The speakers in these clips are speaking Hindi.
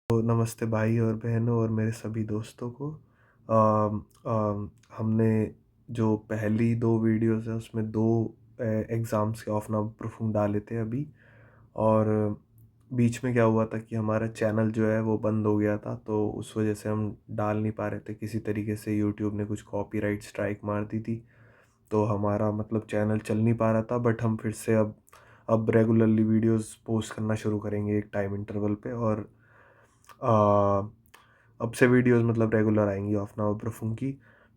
तो नमस्ते भाई और बहनों और मेरे सभी दोस्तों को। अम, हमने जो पहली 2 वीडियोज़ हैं उसमें 2 एग्ज़ाम्स के ऑफ नाउ प्रूफ डाले थे अभी। और बीच में क्या हुआ था कि हमारा चैनल जो है वो बंद हो गया था, तो उस वजह से हम डाल नहीं पा रहे थे। किसी तरीके से यूट्यूब ने कुछ कॉपीराइट स्ट्राइक मार दी थी, तो हमारा मतलब चैनल चल नहीं पा रहा था। बट हम फिर से अब रेगुलरली वीडियोस पोस्ट करना शुरू करेंगे एक टाइम इंटरवल पे। और आ, अब से वीडियोस मतलब रेगुलर आएंगी ऑफ नाउ प्रफुम की।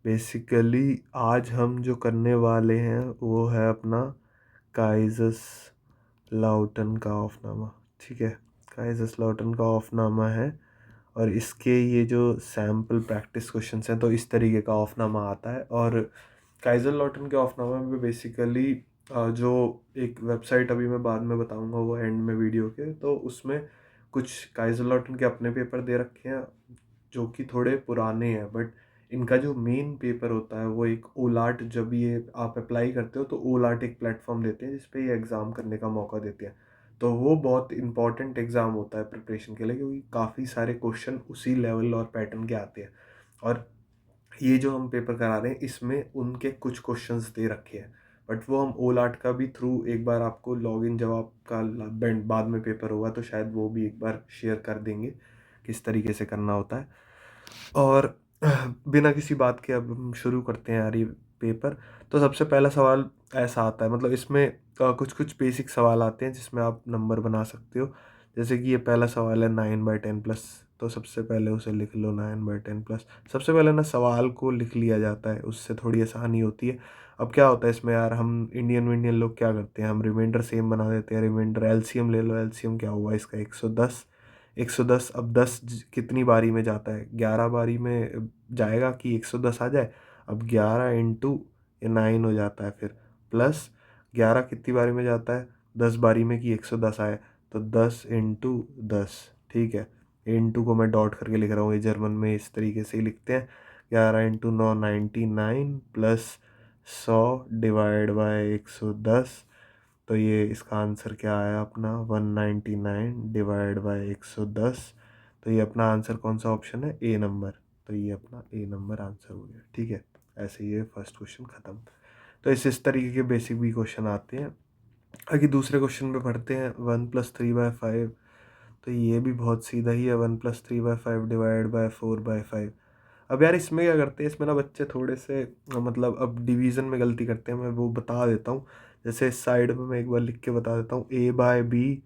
बेसिकली आज हम जो करने वाले हैं वो है अपना काइजस लाउटन का ऑफनामा। ठीक है, काइजस लाउटन का ऑफनामा है। और इसके ये जो सैम्पल प्रैक्टिस क्वेश्चंस हैं तो इस तरीके का ऑफनामा आता है। और काइजर लॉटन के ऑफनामा में बेसिकली जो एक वेबसाइट अभी मैं बाद में बताऊंगा वो एंड में वीडियो के, तो उसमें कुछ काइजर लॉटन के अपने पेपर दे रखे हैं जो कि थोड़े पुराने हैं। बट इनका जो मेन पेपर होता है वो एक ओलाट, जब ये आप अप्लाई करते हो तो ओलाट एक प्लेटफॉर्म देते हैं जिसपे ये एग्ज़ाम करने का मौका देते हैं। तो वो बहुत इंपॉर्टेंट एग्ज़ाम होता है प्रिपरेशन के लिए, क्योंकि काफ़ी सारे क्वेश्चन उसी लेवल और पैटर्न के आते हैं। और ये जो हम पेपर करा रहे हैं इसमें उनके कुछ क्वेश्चंस दे रखे हैं, बट वो हम ओल आर्ट का भी थ्रू एक बार आपको लॉगिन, जब आपका बाद में पेपर होगा तो शायद वो भी एक बार शेयर कर देंगे किस तरीके से करना होता है। और बिना किसी बात के अब हम शुरू करते हैं यार ये पेपर। तो सबसे पहला सवाल ऐसा आता है, मतलब इसमें कुछ कुछ बेसिक सवाल आते हैं जिसमें आप नंबर बना सकते हो। जैसे कि ये पहला सवाल है 9/10+। तो सबसे पहले उसे लिख लो 9/10+। सबसे पहले ना सवाल को लिख लिया जाता है, उससे थोड़ी आसानी होती है। अब क्या होता है इसमें यार, हम इंडियन इंडियन लोग क्या करते हैं, हम रिमाइंडर सेम बना देते हैं। रिमाइंडर एलसीएम ले लो, एलसीएम क्या हुआ इसका 110। 110, अब 10 कितनी बारी में जाता है, 11 बारी में जाएगा कि 110 आ जाए। अब 11 इंटू 9 हो जाता है, फिर प्लस 11 कितनी बारी में जाता है, 10 बारी में कि 110 आए। तो 10 इंटू 10। ठीक है, इंटू को मैं डॉट करके लिख रहा हूँ, ये जर्मन में इस तरीके से ही लिखते हैं। 11 इंटू 9 99 प्लस 100/110। तो ये इसका आंसर क्या आया अपना 199/110। तो ये अपना आंसर कौन सा ऑप्शन है, ए नंबर। तो ये अपना ए नंबर आंसर हो गया। ठीक है, ऐसे ये फर्स्ट क्वेश्चन ख़त्म। तो इस तरीके के बेसिक भी क्वेश्चन आते हैं। आगे दूसरे क्वेश्चन पे पढ़ते हैं। 1+3/5। तो ये भी बहुत सीधा ही है, 1+3/5 ÷ 4/5। अब यार इसमें क्या करते हैं, इसमें ना बच्चे थोड़े से मतलब अब डिवीज़न में गलती करते हैं, मैं वो बता देता हूँ। जैसे इस साइड में मैं एक बार लिख के बता देता हूँ, A/B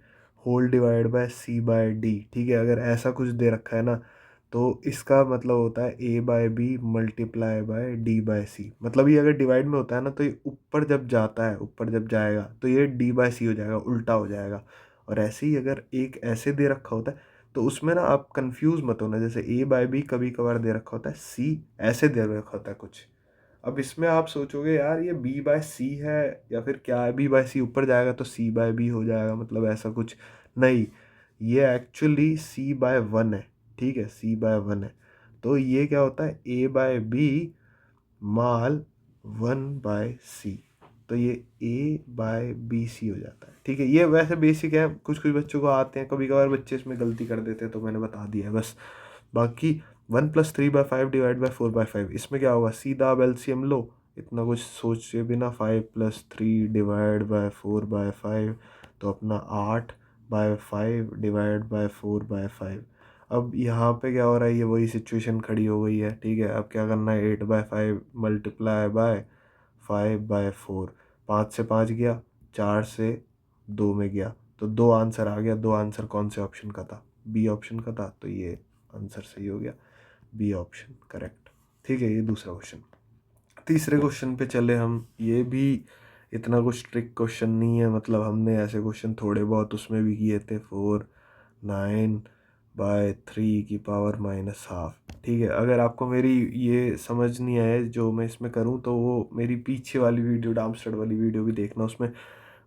whole divide by C/D। ठीक है, अगर ऐसा कुछ दे रखा है ना तो इसका मतलब होता है A/B मल्टीप्लाई बाय D/C। मतलब ये अगर डिवाइड में होता है ना तो ये ऊपर जब जाता है, ऊपर जब जाएगा तो ये D/C हो जाएगा, उल्टा हो जाएगा। और ऐसे ही अगर एक ऐसे दे रखा होता है तो उसमें ना आप कंफ्यूज मत होना। जैसे A/B कभी कभार दे रखा होता है, C ऐसे दे रखा होता है कुछ। अब इसमें आप सोचोगे यार ये B/C है या फिर क्या है, B/C ऊपर जाएगा तो C/B हो जाएगा, मतलब ऐसा कुछ नहीं। ये एक्चुअली C/1 है। ठीक है, C/1 है। तो ये क्या होता है, A/B माल 1/C। तो ये A/BC हो जाता है। ठीक है, ये वैसे बेसिक है, कुछ कुछ बच्चों को आते हैं, कभी कभार बच्चे इसमें गलती कर देते हैं तो मैंने बता दिया है बस। बाकी 1+3/5 ÷ 4/5, इसमें क्या होगा, सीधा आप एलसीएम लो, इतना कुछ सोचे बिना। 5+3 ÷ 4/5 तो अपना 8/5 ÷ 4/5। अब यहाँ पे क्या हो रहा है, ये वही सिचुएशन खड़ी हो गई है। ठीक है, अब क्या करना है, 8/5 मल्टीप्लाई बाय 5/4। 5 से 5 गया, 4 से 2 में गया, तो 2 आंसर आ गया। 2 आंसर कौन से ऑप्शन का था, बी ऑप्शन का था। तो ये आंसर सही हो गया, बी ऑप्शन करेक्ट। ठीक है, ये दूसरा क्वेश्चन। तीसरे क्वेश्चन पे चले हम। ये भी इतना कुछ ट्रिक क्वेश्चन नहीं है, मतलब हमने ऐसे क्वेश्चन थोड़े बहुत उसमें भी किए थे। 4/9/3⁻²। ठीक है, अगर आपको मेरी ये समझ नहीं आए जो मैं इसमें करूँ तो वो मेरी पीछे वाली वीडियो, डार्मस्टेड वाली वीडियो भी देखना, उसमें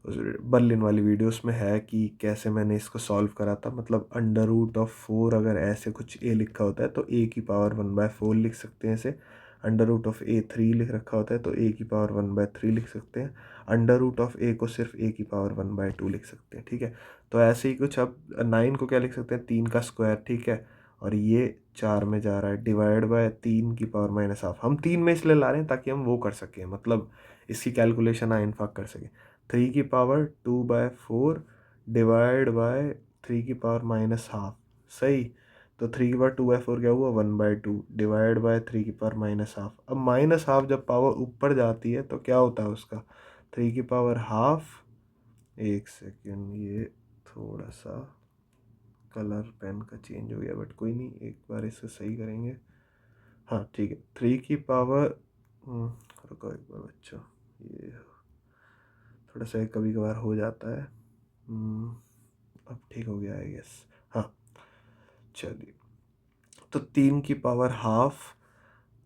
बर्लिन वाली वीडियो उसमें है कि कैसे मैंने इसको सॉल्व करा था। मतलब √4 अगर ऐसे कुछ ए लिखा होता है तो A⁴ 1/4 लिख सकते हैं इसे। अंडर रूट ऑफ ए 3 लिख रखा होता है तो ए की पावर 1/3 लिख सकते हैं। अंडर रूट ऑफ ए को सिर्फ ए की पावर 1/2 लिख सकते हैं, ठीक है। तो ऐसे ही कुछ। अब 9 को क्या लिख सकते हैं, 3 का स्क्वायर, ठीक है। और ये 4 में जा रहा है, डिवाइड बाय 3 की पावर -12। हम 3 में इसलिए ला रहे हैं ताकि हम वो कर सकें, मतलब इसकी कैलकुलेशन आइन फाक कर सकें। 3 की पावर 2/4 डिवाइड बाय 3 की पावर -12, सही। तो 3 की पावर 2/4 क्या हुआ, 1/2 डिवाइड बाय 3 की पावर -12। अब -12 जब पावर ऊपर जाती है तो क्या होता है उसका, 3 की पावर हाफ। एक सेकेंड, ये थोड़ा सा कलर पेन का चेंज हो गया, बट कोई नहीं, एक बार इसे सही करेंगे। हाँ ठीक है, 3 की पावर, रुको एक बार बच्चों, ये थोड़ा सा कभी कभार हो जाता है। अब ठीक हो गया आई गेस। हाँ चलिए, तो 3 की पावर हाफ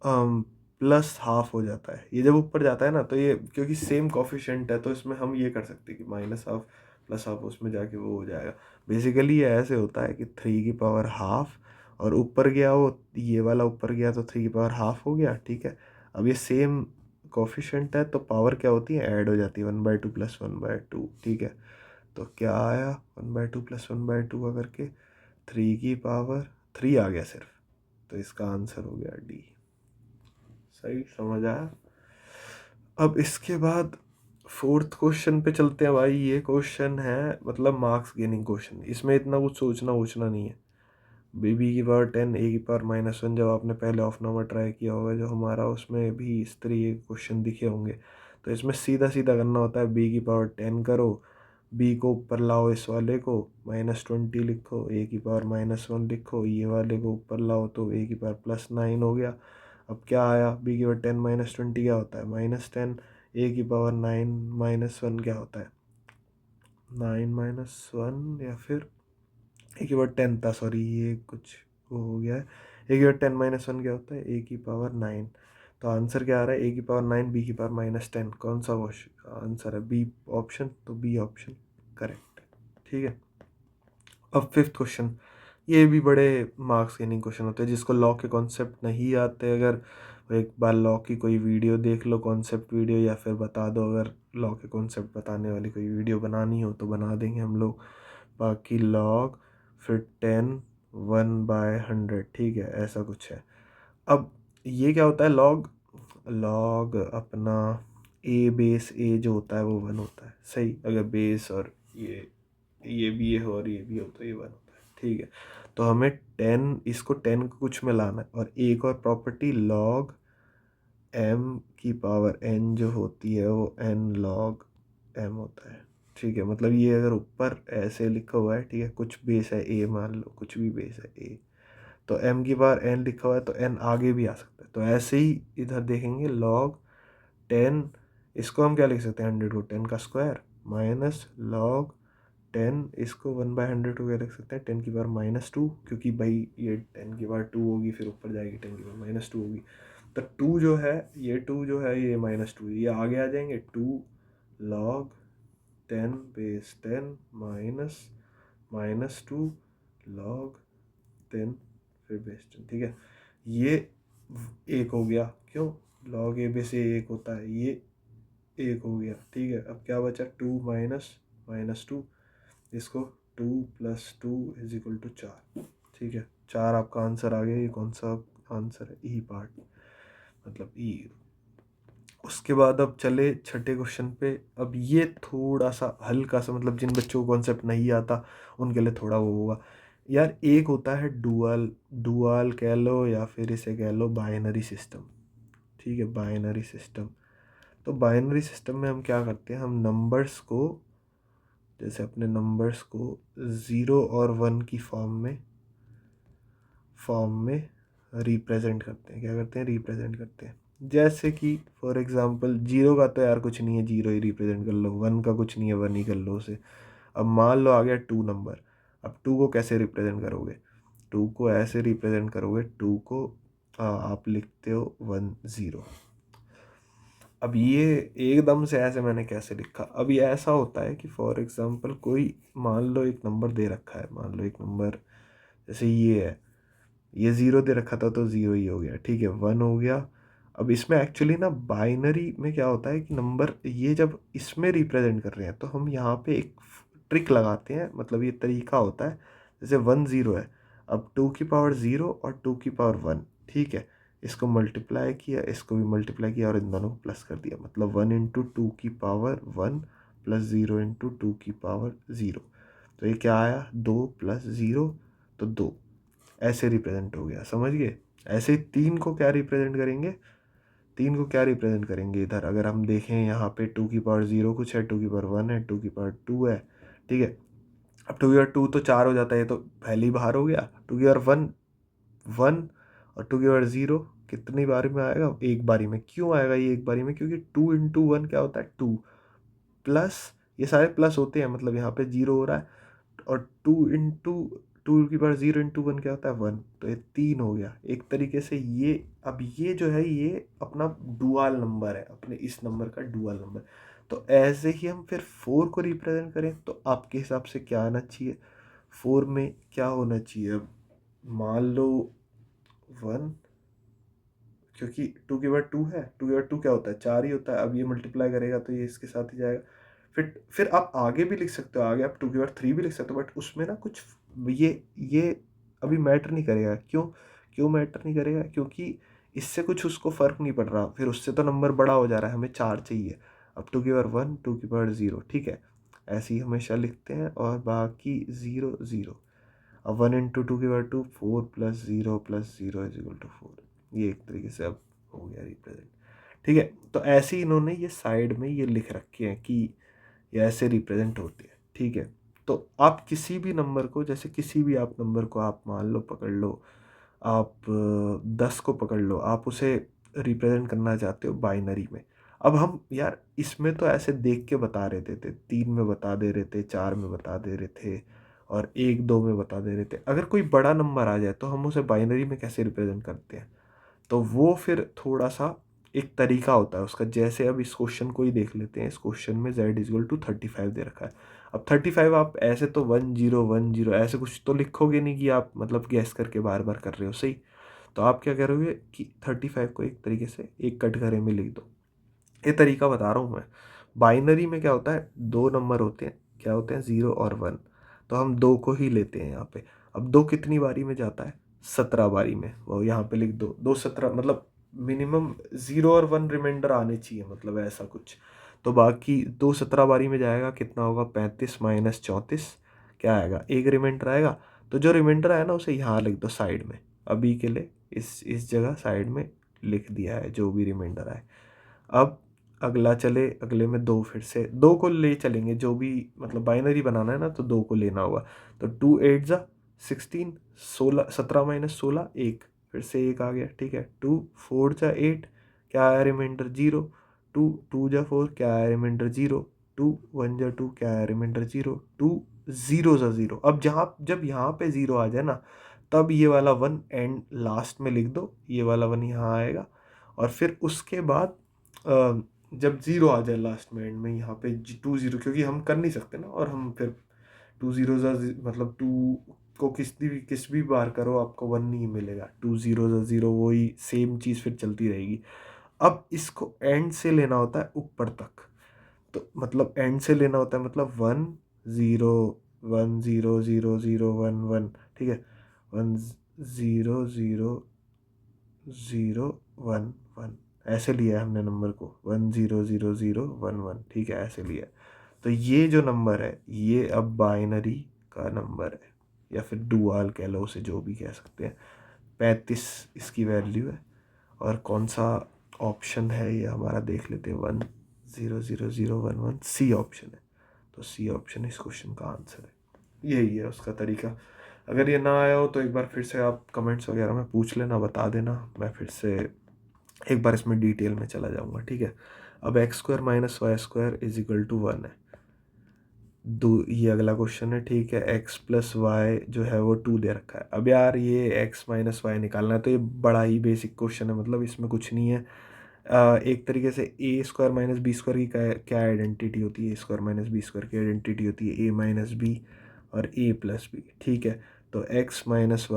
प्लस हाफ हो जाता है। ये जब ऊपर जाता है ना, तो ये क्योंकि सेम कॉफिशेंट है तो इसमें हम ये कर सकते हैं कि -हाफ प्लस हाफ, उसमें जाके वो हो जाएगा। बेसिकली ये ऐसे होता है कि 3 की पावर हाफ और ऊपर गया वो, ये वाला ऊपर गया तो 3 की पावर हाफ हो गया, ठीक है। अब ये सेम कॉफिशेंट है तो पावर क्या होती है, ऐड हो जाती है, 1/2 प्लस 1/2, ठीक है। तो क्या आया, 1/2 प्लस 1/2 का करके 3 की पावर 3 आ गया सिर्फ। तो इसका आंसर हो गया डी। सही समझ आया। अब इसके बाद फोर्थ क्वेश्चन पे चलते हैं भाई। ये क्वेश्चन है मतलब मार्क्स गेनिंग क्वेश्चन, इसमें इतना कुछ सोचना वोचना नहीं है। बी की पावर 10 ए की पावर -1, जब आपने पहले ऑफ नंबर ट्राई किया होगा जो हमारा, उसमें भी इस तरीके के क्वेश्चन दिखे होंगे। तो इसमें सीधा सीधा करना होता है, बी की पावर 10 करो, बी को ऊपर लाओ, इस वाले को -20 लिखो, ए की पावर -1 लिखो, ये वाले को ऊपर लाओ तो ए की पावर +9 हो गया। अब क्या आया, बी की पावर 10 -20 क्या होता है, -10, ए की पावर 9 -1 क्या होता है, 9 -1, या फिर ए की पावर 10 था, सॉरी ये कुछ वो हो गया है। ए की पावर 10 -1 क्या होता है, ए की पावर 9। तो आंसर क्या आ रहा है, ए की पावर 9 बी की पावर -10, कौन सा आंसर है, बी ऑप्शन। तो बी ऑप्शन करेक्ट है, ठीक है। अब फिफ्थ क्वेश्चन, ये भी बड़े मार्क्स गेनिंग क्वेश्चन होते हैं। जिसको लॉ के कॉन्सेप्ट नहीं आते, अगर वो एक बार लॉ की कोई वीडियो देख लो, कॉन्सेप्ट वीडियो, या फिर बता दो, अगर लॉ के कॉन्सेप्ट बताने वाली कोई वीडियो बनानी हो तो बना देंगे हम लोग। बाकी लॉग, फिर 10 1/100, ठीक है, ऐसा कुछ है। अब ये क्या होता है, लॉग, लॉग अपना ए बेस ए जो होता है वो 1 होता है, सही। अगर बेस और ये भी है और ये भी हो तो ये 1 होता है, ठीक है। तो हमें 10, इसको 10 को कुछ में लाना है। और एक और प्रॉपर्टी, लॉग m की पावर n जो होती है वो n log m होता है, ठीक है। मतलब ये अगर ऊपर ऐसे लिखा हुआ है, ठीक है, कुछ बेस है a, मान लो कुछ भी बेस है a, तो m की पावर n लिखा हुआ है तो n आगे भी आ सकता है। तो ऐसे ही इधर देखेंगे, log 10, इसको हम क्या लिख सकते हैं, 100 को 10 का स्क्वायर, माइनस log 10, इसको 1/100 को क्या लिख सकते हैं, 10 की पावर -2, क्योंकि भाई ये 10 की पावर 2 होगी, फिर ऊपर जाएगी 10 की पावर -2 होगी। तो 2 जो है, ये 2 जो है ये -2, ये आगे आ जाएंगे, 2 log 10 बेस 10 माइनस -2 log 10 फिर बेस 10, ठीक है। ये एक हो गया, क्यों, log a बेस a 1 होता है, ये एक हो गया, ठीक है। अब क्या बचा, 2 -2, इसको 2 + 2 = 4, ठीक है। 4 आपका आंसर आ गया। ये कौन सा आंसर है, ई पार्ट, मतलब ई। उसके बाद अब चले छठे क्वेश्चन पे। अब ये थोड़ा सा हल्का सा, मतलब जिन बच्चों को कॉन्सेप्ट नहीं आता उनके लिए थोड़ा वो होगा यार। एक होता है डुअल, डुअल कह लो या फिर इसे कह लो बाइनरी सिस्टम, ठीक है, बाइनरी सिस्टम। तो बाइनरी सिस्टम में हम क्या करते हैं, हम नंबर्स को, जैसे अपने नंबर्स को 0 और 1 की फॉर्म में रिप्रेजेंट करते हैं। क्या करते हैं, रिप्रेजेंट करते हैं। जैसे कि फॉर एग्जांपल 0 का तो यार कुछ नहीं है, 0 ही रिप्रेजेंट कर लो, 1 का कुछ नहीं है, 1 ही कर लो उसे। अब मान लो आ गया 2 नंबर। अब 2 को कैसे रिप्रेजेंट करोगे, 2 को ऐसे रिप्रेजेंट करोगे, 2 को आप लिखते हो 1 0। अब ये एकदम से ऐसे मैंने कैसे लिखा, अब ये ऐसा होता है कि फॉर एग्जांपल कोई, मान लो एक नंबर दे रखा है, मान लो एक नंबर जैसे ये है, ये 0 दे रखा था तो 0 ही हो गया, ठीक है, 1 हो गया। अब इसमें एक्चुअली ना बाइनरी में क्या होता है कि नंबर ये जब इसमें रिप्रेजेंट कर रहे हैं तो हम यहाँ पे एक ट्रिक लगाते हैं, मतलब ये तरीका होता है। जैसे 1 0 है, अब 2 की पावर 0 और 2 की पावर 1, ठीक है, इसको मल्टीप्लाई किया, इसको भी मल्टीप्लाई किया और इन दोनों को प्लस कर दिया, मतलब 1 × 2 की पावर 1 प्लस 0 × 2 की पावर 0। तो ये क्या आया, 2 + 0 तो 2, ऐसे रिप्रेजेंट हो गया, समझ गए। ऐसे ही 3 को क्या रिप्रेजेंट करेंगे इधर, अगर हम देखें यहाँ पे 2 की पावर 0 कुछ है, 2 की पावर 1 है, 2 की पावर 2 है, ठीक है। अब 2 की पावर 2 तो 4 हो जाता है, ये तो पहले ही बाहर हो गया। 2 की पावर 1 1, और 2 की पावर 0 कितनी बारी में आएगा, एक बारी में। क्यों आएगा ये एक बारी में, क्योंकि 2 × 1 क्या होता है 2, प्लस ये सारे प्लस होते हैं, मतलब यहाँ पे 0 हो रहा है, और 2 की पावर 0 × 1 क्या होता है 1, तो ये 3 हो गया एक तरीके से ये। अब ये जो है ये अपना डुअल नंबर है, अपने इस नंबर का डुअल नंबर। तो ऐसे ही हम फिर 4 को रिप्रेजेंट करें तो आपके हिसाब से क्या आना चाहिए, 4 में क्या होना चाहिए। अब मान लो 1, क्योंकि 2 की पावर 2 है, 2 की पावर 2 क्या होता है 4 ही होता है। अब ये मल्टीप्लाई करेगा तो ये इसके साथ ही जाएगा। फिर आप आगे भी लिख सकते हो, आगे आप 2 की पावर 3 भी लिख सकते हो, बट उसमें ना कुछ ये अभी मैटर नहीं करेगा। क्यों क्यों मैटर नहीं करेगा, क्योंकि इससे कुछ उसको फ़र्क नहीं पड़ रहा, फिर उससे तो नंबर बड़ा हो जा रहा है, हमें 4 चाहिए। अब 2 की पावर 1 2 की पावर 0, ठीक है, ऐसे ही हमेशा लिखते हैं, और बाकी 0 0। अब 1 × 2 की पावर 2 4 + 0 + 0 = 4, ये एक तरीके से अब हो गया रिप्रेजेंट, ठीक है। तो ऐसे ही इन्होंने ये साइड में ये लिख रखे हैं कि ये ऐसे रिप्रेजेंट होते हैं, ठीक है। तो आप किसी भी नंबर को, जैसे किसी भी आप नंबर को आप मान लो पकड़ लो, आप 10 को पकड़ लो, आप उसे रिप्रेजेंट करना चाहते हो बाइनरी में। अब हम यार इसमें तो ऐसे देख के बता रहे थे 3 में बता दे रहे थे, 4 में बता दे रहे थे, और 1 2 में बता दे रहे थे। अगर कोई बड़ा नंबर आ जाए तो हम उसे बाइनरी में कैसे रिप्रेजेंट करते हैं, तो वो फिर थोड़ा सा एक तरीका होता है उसका। जैसे अब इस क्वेश्चन को ही देख लेते हैं, इस क्वेश्चन में z = 35 दे रखा है। अब 35 आप ऐसे तो 1 0 1 0 ऐसे कुछ तो लिखोगे नहीं कि आप मतलब गैस करके बार बार कर रहे हो, सही। तो आप क्या करोगे कि 35 को एक तरीके से एक कटघरे में लिख दो। ये तरीका बता रहा हूँ मैं। बाइनरी में क्या होता है, दो नंबर होते हैं, क्या होते हैं 0 और 1, तो हम 2 को ही लेते हैं यहाँ पे। अब 2 कितनी बारी में जाता है, 17 बारी में, वो यहाँ पे लिख दो, 2 17, मतलब मिनिमम 0 और 1 रिमाइंडर आने चाहिए, मतलब ऐसा कुछ। तो बाकी 2 17 बारी में जाएगा, कितना होगा 35 - 34, क्या आएगा, एक रिमाइंडर आएगा। तो जो रिमाइंडर आया ना उसे यहाँ लिख दो साइड में, अभी के लिए इस जगह साइड में लिख दिया है जो भी रिमाइंडर आए। अब अगला चले, अगले में 2, फिर से 2 को ले चलेंगे, जो भी मतलब बाइनरी बनाना है ना तो 2 को लेना होगा। तो 2 8 ज़ा 16, 16 17 - 16 1, फिर से 1 आ गया, ठीक है। 2 4 ज़ा 8, क्या आया रिमाइंडर 0। 2 2 ज़ा 4, क्या आया रिमाइंडर 0। 2 1 ज़ा 2, क्या आया रिमाइंडर 0। 2 0 ज़ा 0। अब जब यहाँ पे 0 आ जाए ना, तब ये वाला 1 एंड लास्ट में लिख दो, ये वाला 1 यहाँ आएगा। और फिर उसके बाद जब 0 आ जाए लास्ट में एंड में, यहाँ पे 2 0, क्योंकि हम कर नहीं सकते ना, और हम फिर 2 0 मतलब 2 को किस भी बार करो आपको 1 नहीं मिलेगा। 2 0 0, वही सेम चीज़ फिर चलती रहेगी। अब इसको एंड से लेना होता है ऊपर तक, तो मतलब एंड से लेना होता है, मतलब 1 0 1 0 0 0 1 1, ठीक है। 1 0 0 0 1 1, ऐसे लिया है हमने नंबर को, 1 0 0 0 1 1, ठीक है, ऐसे लिया है। तो ये जो नंबर है ये अब बाइनरी का नंबर है, या फिर डुअल कह लो उसे, जो भी कह सकते हैं। 35 इसकी वैल्यू है, और कौन सा ऑप्शन है ये हमारा देख लेते हैं, 1 0 0 0 1 1, सी ऑप्शन है। तो सी ऑप्शन इस क्वेश्चन का आंसर है। यही है उसका तरीका। अगर ये ना आया हो तो एक बार फिर से आप कमेंट्स वगैरह में पूछ लेना, बता देना, मैं फिर से एक बार इसमें डिटेल में चला जाऊंगा, ठीक है। अब x² - y² = 1 है। ये अगला क्वेश्चन है, ठीक है। x + y जो है वो 2 दे रखा है। अब यार ये x - y निकालना है, तो ये बड़ा ही बेसिक क्वेश्चन है, मतलब इसमें कुछ नहीं है। एक तरीके से a² - b² की क्या आइडेंटिटी होती है, a² - b² की आइडेंटिटी होती है a - b और a + b, ठीक है। तो x - y =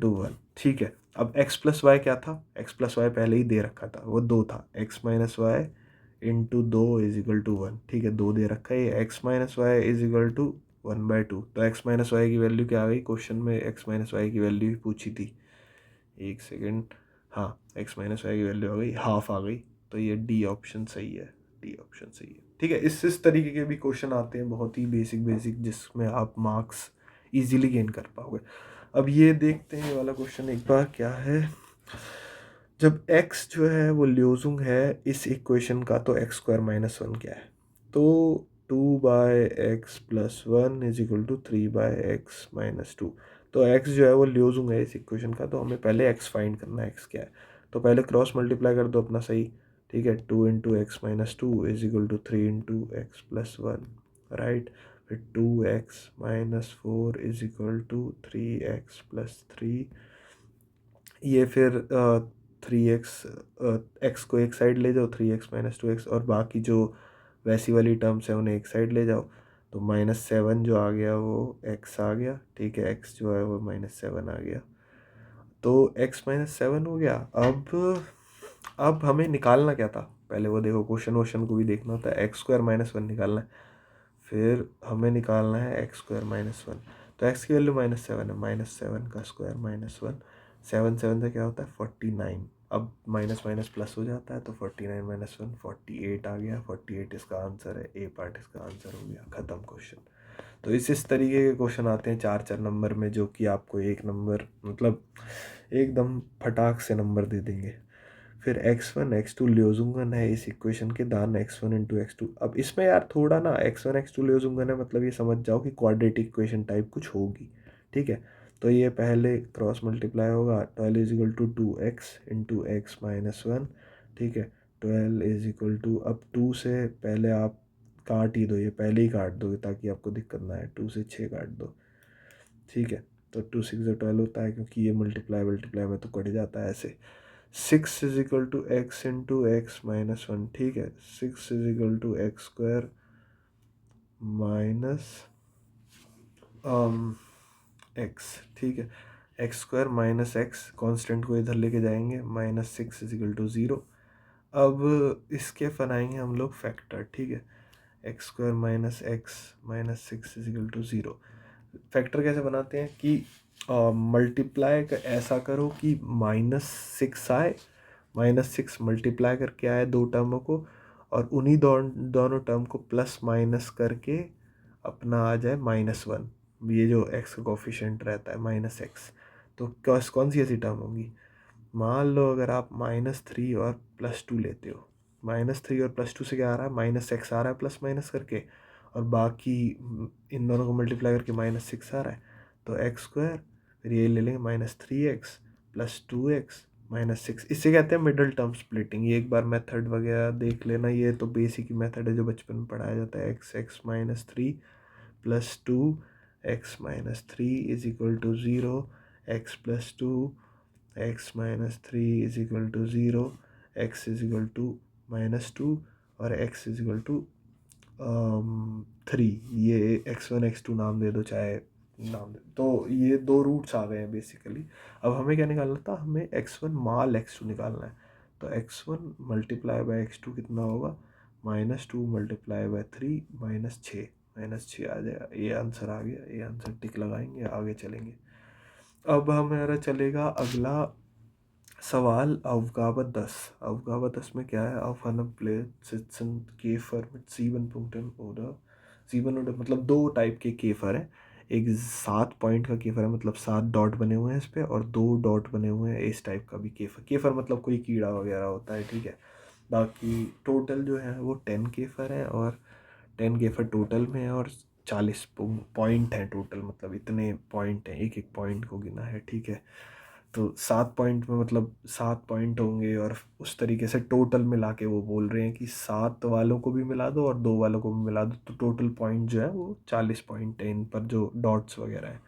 1, ठीक है। अब x प्लस वाई क्या था, x प्लस वाई पहले ही दे रखा था, वो 2 था, x minus Y into 2 is equal to 1, ठीक है, 2 दे रखा है, ये x minus Y is equal to 1/2। तो x माइनस वाई की वैल्यू क्या आ गई, क्वेश्चन में x माइनस वाई की वैल्यू ही पूछी थी, एक सेकेंड, हाँ, x माइनस वाई की वैल्यू आ गई, हाफ आ गई, तो ये डी ऑप्शन सही है, डी ऑप्शन सही है, ठीक है। इस तरीके के भी क्वेश्चन आते हैं, बहुत ही बेसिक बेसिक, जिसमें आप मार्क्स इजीली गेन कर पाओगे। अब ये देखते हैं ये वाला क्वेश्चन एक बार क्या है। जब x जो है वो ल्योजुंग है इस इक्वेशन का, तो x स्क्वायर माइनस 1 क्या है, तो 2/x+1 is equal to 3/x-2। तो x जो है वो ल्योजुंग है इस इक्वेशन का, तो हमें पहले x फाइंड करना है, x क्या है, तो पहले क्रॉस मल्टीप्लाई कर दो अपना सही, ठीक है, 2 × x-2 is equal to 3 × x+1, right, फिर 2x-4 is equal to 3x+3, ये फिर 3x, एक्स को एक साइड ले जाओ, 3x-2x, और बाकी जो वैसी वाली टर्म्स है उन्हें एक साइड ले जाओ, तो -7 जो आ गया वो x आ गया, ठीक है, x जो है वो -7 आ गया, तो x -7 हो गया। अब हमें निकालना क्या था, पहले वो देखो, क्वेश्चन वोश्चन को भी देखना होता है, x स्क्वायर -1 निकालना है, फिर हमें निकालना है x स्क्वायर -1, तो x की वैल्यू -7 है, -7 का स्क्वायर -1, 7 7 से क्या होता है 49, अब माइनस माइनस प्लस हो जाता है, तो 49 - 1 48 आ गया, 48 इसका आंसर है, ए पार्ट इसका आंसर हो गया, ख़त्म क्वेश्चन। तो इस तरीके के क्वेश्चन आते हैं 4 4 नंबर में, जो कि आपको एक नंबर मतलब एकदम फटाक से नंबर दे देंगे। फिर x1 x2 ल्योजुंगन है इस इक्वेशन के, दान x1 इंटू x2। अब इसमें यार थोड़ा ना x1 x2 ल्योजुंगन है, मतलब ये समझ जाओ कि क्वाड्रेटिक इक्वेशन टाइप कुछ होगी, ठीक है। तो ये पहले क्रॉस मल्टीप्लाई होगा, 12 is equal to 2x into x -1, ठीक है, 12 इज इक्वल टू, अब 2 से पहले आप काट ही दो, ये पहले ही काट दो ताकि आपको दिक्कत ना आए, 2 से 6 काट दो, ठीक है, तो 2 6 12 होता है, क्योंकि ये मल्टीप्लाई मल्टीप्लाई में तो कट जाता है ऐसे। 6 is equal to x into X -1, ठीक है, 6 is equal to X square minus X, ठीक है, X square minus X, constant को इधर लेके जाएंगे, -6 इज इक्वल टू 0। अब इसके बनाएंगे हम लोग फैक्टर, ठीक है, X square minus X -6 is equal to 0। Factor कैसे बनाते हैं कि मल्टीप्लाई ऐसा करो कि -6 आए, -6 मल्टीप्लाई करके आए दो टर्मों को, और उन्हीं दोनों टर्म को प्लस माइनस करके अपना आ जाए -1, ये जो x का कोफिशिएंट रहता है -x, तो कौन सी ऐसी टर्म होंगी, मान लो अगर आप -3 और +2 लेते हो, -3 और +2 से क्या आ रहा है, -x आ रहा है प्लस माइनस करके, और बाकी इन दोनों को मल्टीप्लाई करके -6 आ रहा है, तो एक्स स्क्वायर, फिर ये ले लेंगे -3x + 2x -6, इसे कहते हैं मिडल टर्म स्प्लिटिंग। ये एक बार मेथड वगैरह देख लेना, ये तो बेसिक ही मेथड है जो बचपन में पढ़ाया जाता है, x -3 + 2x-3 is equal to 0, x + 2 x-3 is equal to 0, x is equal to -2, और x इज इक्वल टू 3, ये x1 x2 नाम दे दो, चाहे नाम दे, तो ये दो रूट्स आ गए हैं बेसिकली। अब हमें क्या निकालना था, हमें x1 माल x2 निकालना है, तो x1 × x2 कितना होगा, -2 × 3 -6, -6 आ जाएगा, ये आंसर आ गया, ये आंसर टिक लगाएंगे, आगे चलेंगे। अब हमारा चलेगा अगला सवाल, अवगाहत 10। अवगाहत 10 में क्या है, auf einem Blatt sitzen Käfer mit 7 Punkten oder 7 oder मतलब दो टाइप के केफर हैं, एक 7 पॉइंट का केफर है, मतलब 7 डॉट बने हुए हैं इस पर, और 2 डॉट बने हुए हैं इस टाइप का भी केफर। केफर मतलब कोई कीड़ा वगैरह होता है, ठीक है। बाकी टोटल जो है वो 10 केफर हैं, और 10 केफर टोटल में है, और 40 पॉइंट हैं टोटल, मतलब इतने पॉइंट हैं, एक एक पॉइंट को गिना है, ठीक है। तो 7 पॉइंट में मतलब 7 पॉइंट होंगे, और उस तरीके से टोटल मिला के वो बोल रहे हैं कि 7 वालों को भी मिला दो और 2 वालों को भी मिला दो, तो टोटल पॉइंट जो है वो 40 पॉइंट है इन पर, जो डॉट्स वगैरह हैं।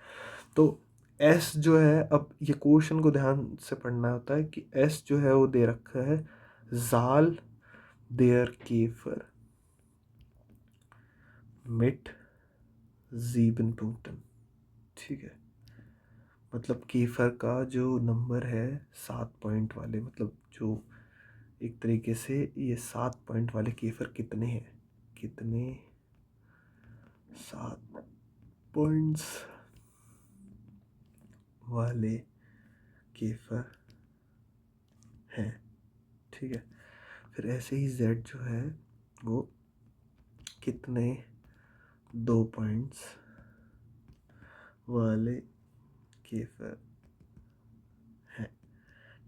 तो एस जो है, अब ये क्वेश्चन को ध्यान से पढ़ना होता है कि एस जो है वो दे रखा है, जाल देयर केफर मिट 7 punkten, ठीक है, मतलब केफर का जो नंबर है 7 पॉइंट वाले, मतलब जो एक तरीके से ये 7 पॉइंट वाले केफर कितने हैं, कितने 7 पॉइंट्स वाले केफर हैं, ठीक है। फिर ऐसे ही जेड जो है वो कितने 2 पॉइंट्स वाले केफर हैं,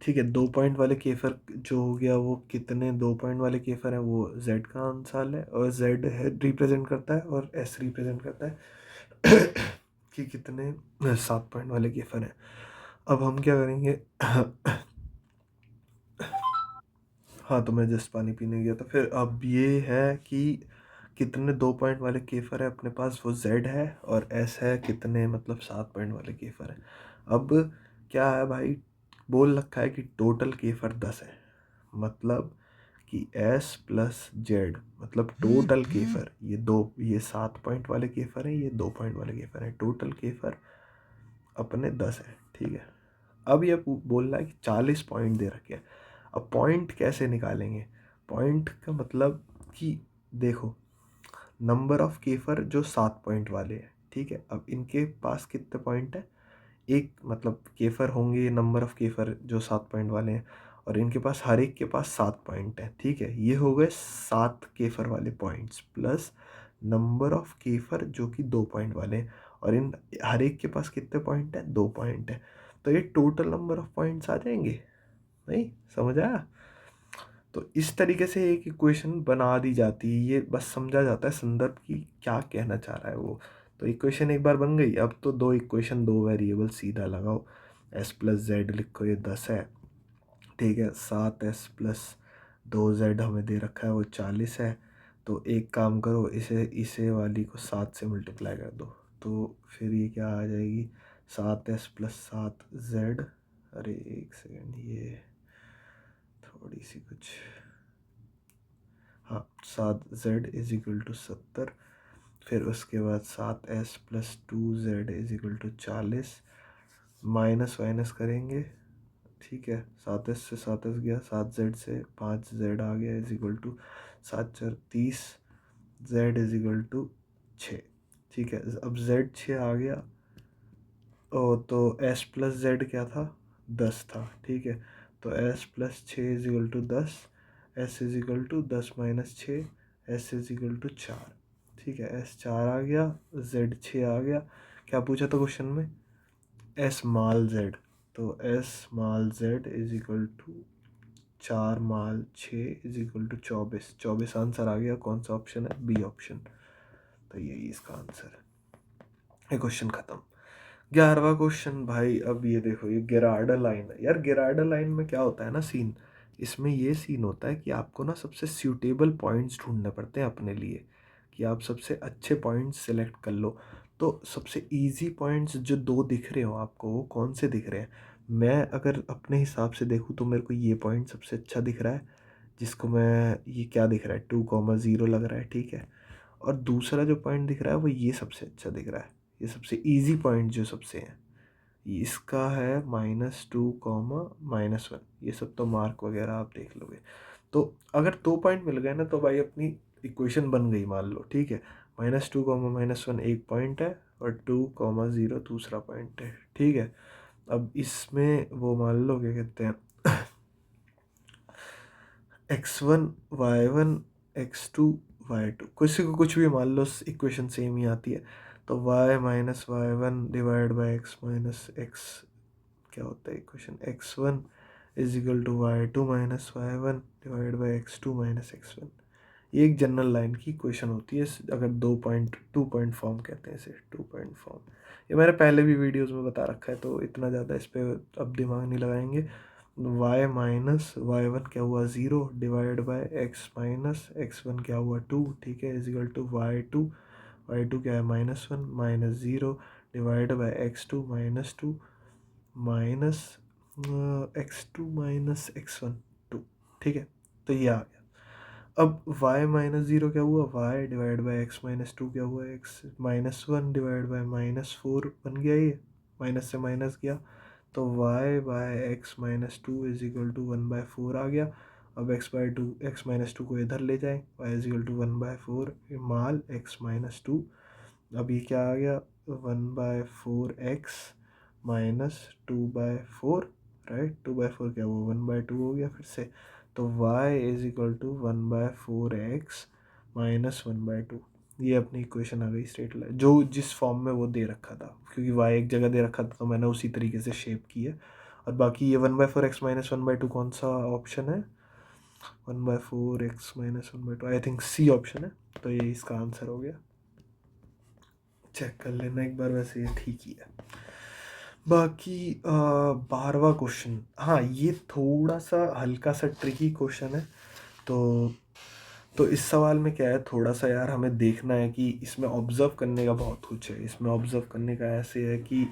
ठीक है। 2 पॉइंट वाले केफर जो हो गया वो कितने 2 पॉइंट वाले केफर हैं, वो जेड का आंसर है, और जेड है रिप्रेजेंट करता है और एस रिप्रेजेंट करता है कि कितने 7 पॉइंट वाले केफर हैं। अब हम क्या करेंगे हाँ, तो मैं जस्ट पानी पीने गया था। फिर अब ये है कि कितने 2 पॉइंट वाले केफर है अपने पास, वो जेड है, और एस है कितने मतलब 7 पॉइंट वाले केफर है। अब क्या है भाई, बोल रखा है कि टोटल केफर 10 है, मतलब कि एस प्लस जेड मतलब टोटल केफर, ये 7 पॉइंट वाले केफर है, ये 2 पॉइंट वाले केफर है, टोटल केफर अपने 10 है, ठीक है। अब ये बोल रहा है कि 40 पॉइंट दे रखे हैं। अब पॉइंट कैसे निकालेंगे, पॉइंट का मतलब कि देखो, नंबर ऑफ केफर जो 7 पॉइंट वाले हैं, ठीक है। अब इनके पास कितने पॉइंट है, एक मतलब केफर होंगे, नंबर ऑफ केफर जो 7 पॉइंट वाले हैं, और इनके पास हर एक के पास 7 पॉइंट है, ठीक है। ये हो गए 7 केफर वाले पॉइंट्स प्लस नंबर ऑफ केफर जो कि 2 पॉइंट वाले हैं, और इन हर एक के पास कितने पॉइंट है, 2 पॉइंट है। तो ये टोटल नंबर ऑफ पॉइंट्स आ जाएंगे। नहीं समझ आया? तो इस तरीके से एक इक्वेशन बना दी जाती है, ये बस समझा जाता है संदर्भ की क्या कहना चाह रहा है वो। तो इक्वेशन एक बार बन गई। अब तो दो इक्वेशन, दो वेरिएबल सीधा लगाओ, एस प्लस जेड लिखो, ये 10 है, ठीक है। 7s प्लस 2z हमें दे रखा है वो 40 है। तो एक काम करो, इसे इसे वाली को 7 से मल्टीप्लाई कर दो, तो फिर ये क्या आ जाएगी, 7s प्लस 7z। अरे एक सेकेंड, ये थोड़ी सी कुछ, हाँ, 7z = 70। फिर उसके बाद 7s plus 2z = 40, minus wines करेंगे, ठीक है। 7s से 7s गया, 7z से 5z आ गया, = 7×4 = 30, z = 6, ठीक है। अब z 6 आ गया, ओ तो s प्लस जेड क्या था, 10 था, ठीक है। तो s plus 6 = 10, s = 10 minus 6, s = 4, ठीक है। s 4 आ गया, z 6 आ गया। क्या पूछा था क्वेश्चन में, s माल z, तो s माल z = 4 माल 6 = 24, 24 आंसर आ गया। कौन सा ऑप्शन है, बी ऑप्शन। तो यही इसका आंसर है। ये क्वेश्चन खत्म। 11वां क्वेश्चन भाई, अब ये देखो, ये गेरार्डा लाइन है यार। गेरार्डा लाइन में क्या होता है ना सीन, इसमें ये सीन होता है कि आपको ना सबसे सूटेबल पॉइंट्स ढूंढने पड़ते हैं अपने लिए, कि आप सबसे अच्छे पॉइंट्स सेलेक्ट कर लो। तो सबसे इजी पॉइंट्स जो दो दिख रहे हो आपको, वो कौन से दिख रहे हैं। मैं अगर अपने हिसाब से देखूँ तो मेरे को ये पॉइंट सबसे अच्छा दिख रहा है, जिसको मैं, ये क्या दिख रहा है, 2,0 लग रहा है, ठीक है। और दूसरा जो पॉइंट दिख रहा है वो ये सबसे अच्छा दिख रहा है, ये सबसे इजी पॉइंट जो सबसे है, ये इसका है -2, -1। ये सब तो मार्क वगैरह आप देख लोगे। तो अगर 2 पॉइंट मिल गए ना, तो भाई अपनी इक्वेशन बन गई मान लो, ठीक है। -2, -1 एक पॉइंट है, और 2, 0 दूसरा पॉइंट है, ठीक है। अब इसमें वो मान लो क्या कहते हैं, x1 y1 x2 y2, किसी को कुछ भी मान लो, इक्वेशन सेम ही आती है। तो y - y1 / x - x, क्या होता है equation, x1 = y2 - y1 / x2 - x1। ये एक जनरल लाइन की इक्वेशन होती है, अगर 2 पॉइंट फॉर्म कहते हैं इसे, 2 पॉइंट फॉर्म। ये मैंने पहले भी वीडियोस में बता रखा है, तो इतना ज़्यादा इस पर अब दिमाग नहीं लगाएंगे। y - y1 क्या हुआ, 0 / x - x1 क्या हुआ, 2, ठीक है, = y2 क्या है, -1 -0 / x2 - 2 माइनस x2 - x1 2, ठीक है। तो ये आ गया। अब y - 0 क्या हुआ, y / x - 2 क्या हुआ, x -1 / -4 बन गया ये। माइनस से माइनस गया तो y by X minus two is equal to 1/4 आ गया। अब एक्स माइनस टू को इधर ले जाएं, y इज इक्वल टू 1/4 माल एक्स माइनस टू। अब ये क्या आ गया 1/4 एक्स माइनस 2/4, राइट। 2/4 क्या वो 1/2 हो गया फिर से। तो y is equal to 1/4 X minus 1/2। ये अपनी इक्वेशन आ गई स्ट्रेट लाइन, जो जिस फॉर्म में वो दे रखा था, क्योंकि y एक जगह दे रखा था तो मैंने उसी तरीके से शेप की है। और बाकी ये 1/4 एक्स माइनस 1/2 कौन सा ऑप्शन है, 1/4 X minus 1/2, I think C option है। तो ये इसका आंसर हो गया। चेक कर लेना एक बार, वैसे ये ठीक ही है। बाकी 12वां क्वेश्चन, हाँ ये थोड़ा सा हल्का सा ट्रिकी क्वेश्चन है। तो इस सवाल में क्या है, थोड़ा सा यार हमें देखना है कि इसमें ऑब्जर्व करने का बहुत कुछ है। इसमें ऑब्जर्व करने का ऐसे है कि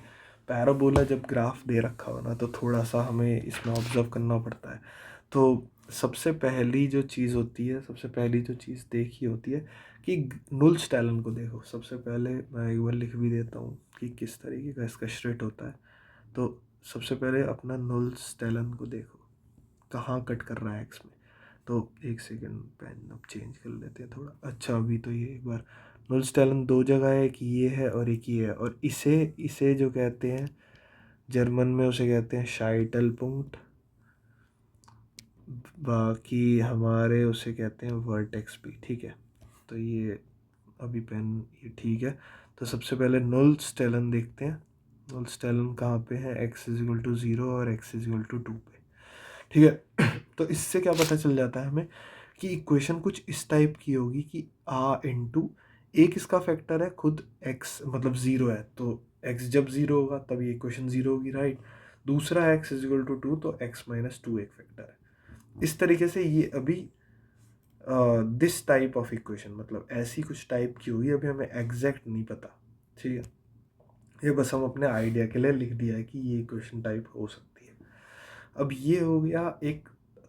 पैराबोला जब ग्राफ दे रखा हो ना, तो थोड़ा सा हमें इसमें ऑब्जर्व करना पड़ता है। तो सबसे पहली जो चीज़ होती है, सबसे पहली जो चीज़ देखी होती है कि नुल्स टैलन को देखो। सबसे पहले मैं एक बार लिख भी देता हूँ कि किस तरीके का इसका स्ट्रेट होता है। तो सबसे पहले अपना नुल्स टैलन को देखो, कहाँ कट कर रहा है एक्स में। तो एक सेकेंड, पेन अब चेंज कर लेते हैं थोड़ा। अच्छा अभी तो ये एक बार नुल्स टैलन दो जगह है, एक ये है और एक ये है। और इसे इसे जो कहते हैं जर्मन में, उसे कहते हैं शाइटल पुंक्ट। बाकी हमारे उसे कहते हैं वर्टेक्स भी, ठीक है। तो ये अभी पेन ये ठीक है। तो सबसे पहले नुल्स टैलन देखते हैं। नुल्स टैलन कहाँ पे है, एक्स इज इक्वल टू 0 और एक्स इज इक्वल टू 2 पे, ठीक है। तो इससे क्या पता चल जाता है हमें कि इक्वेशन कुछ इस टाइप की होगी कि आ इंटू एक इसका फैक्टर है खुद x, मतलब 0 है तो x जब 0 होगा तब ये इक्वेशन 0 होगी, राइट। दूसरा x इज इक्वल टू 2 तो x माइनस 2 एक फैक्टर है। इस तरीके से ये अभी दिस टाइप ऑफ इक्वेशन, मतलब ऐसी कुछ टाइप की होगी। अभी हमें एग्जैक्ट नहीं पता, ठीक है। ये बस हम अपने आइडिया के लिए लिख दिया है कि ये इक्वेशन टाइप हो सकती है। अब ये हो गया एक,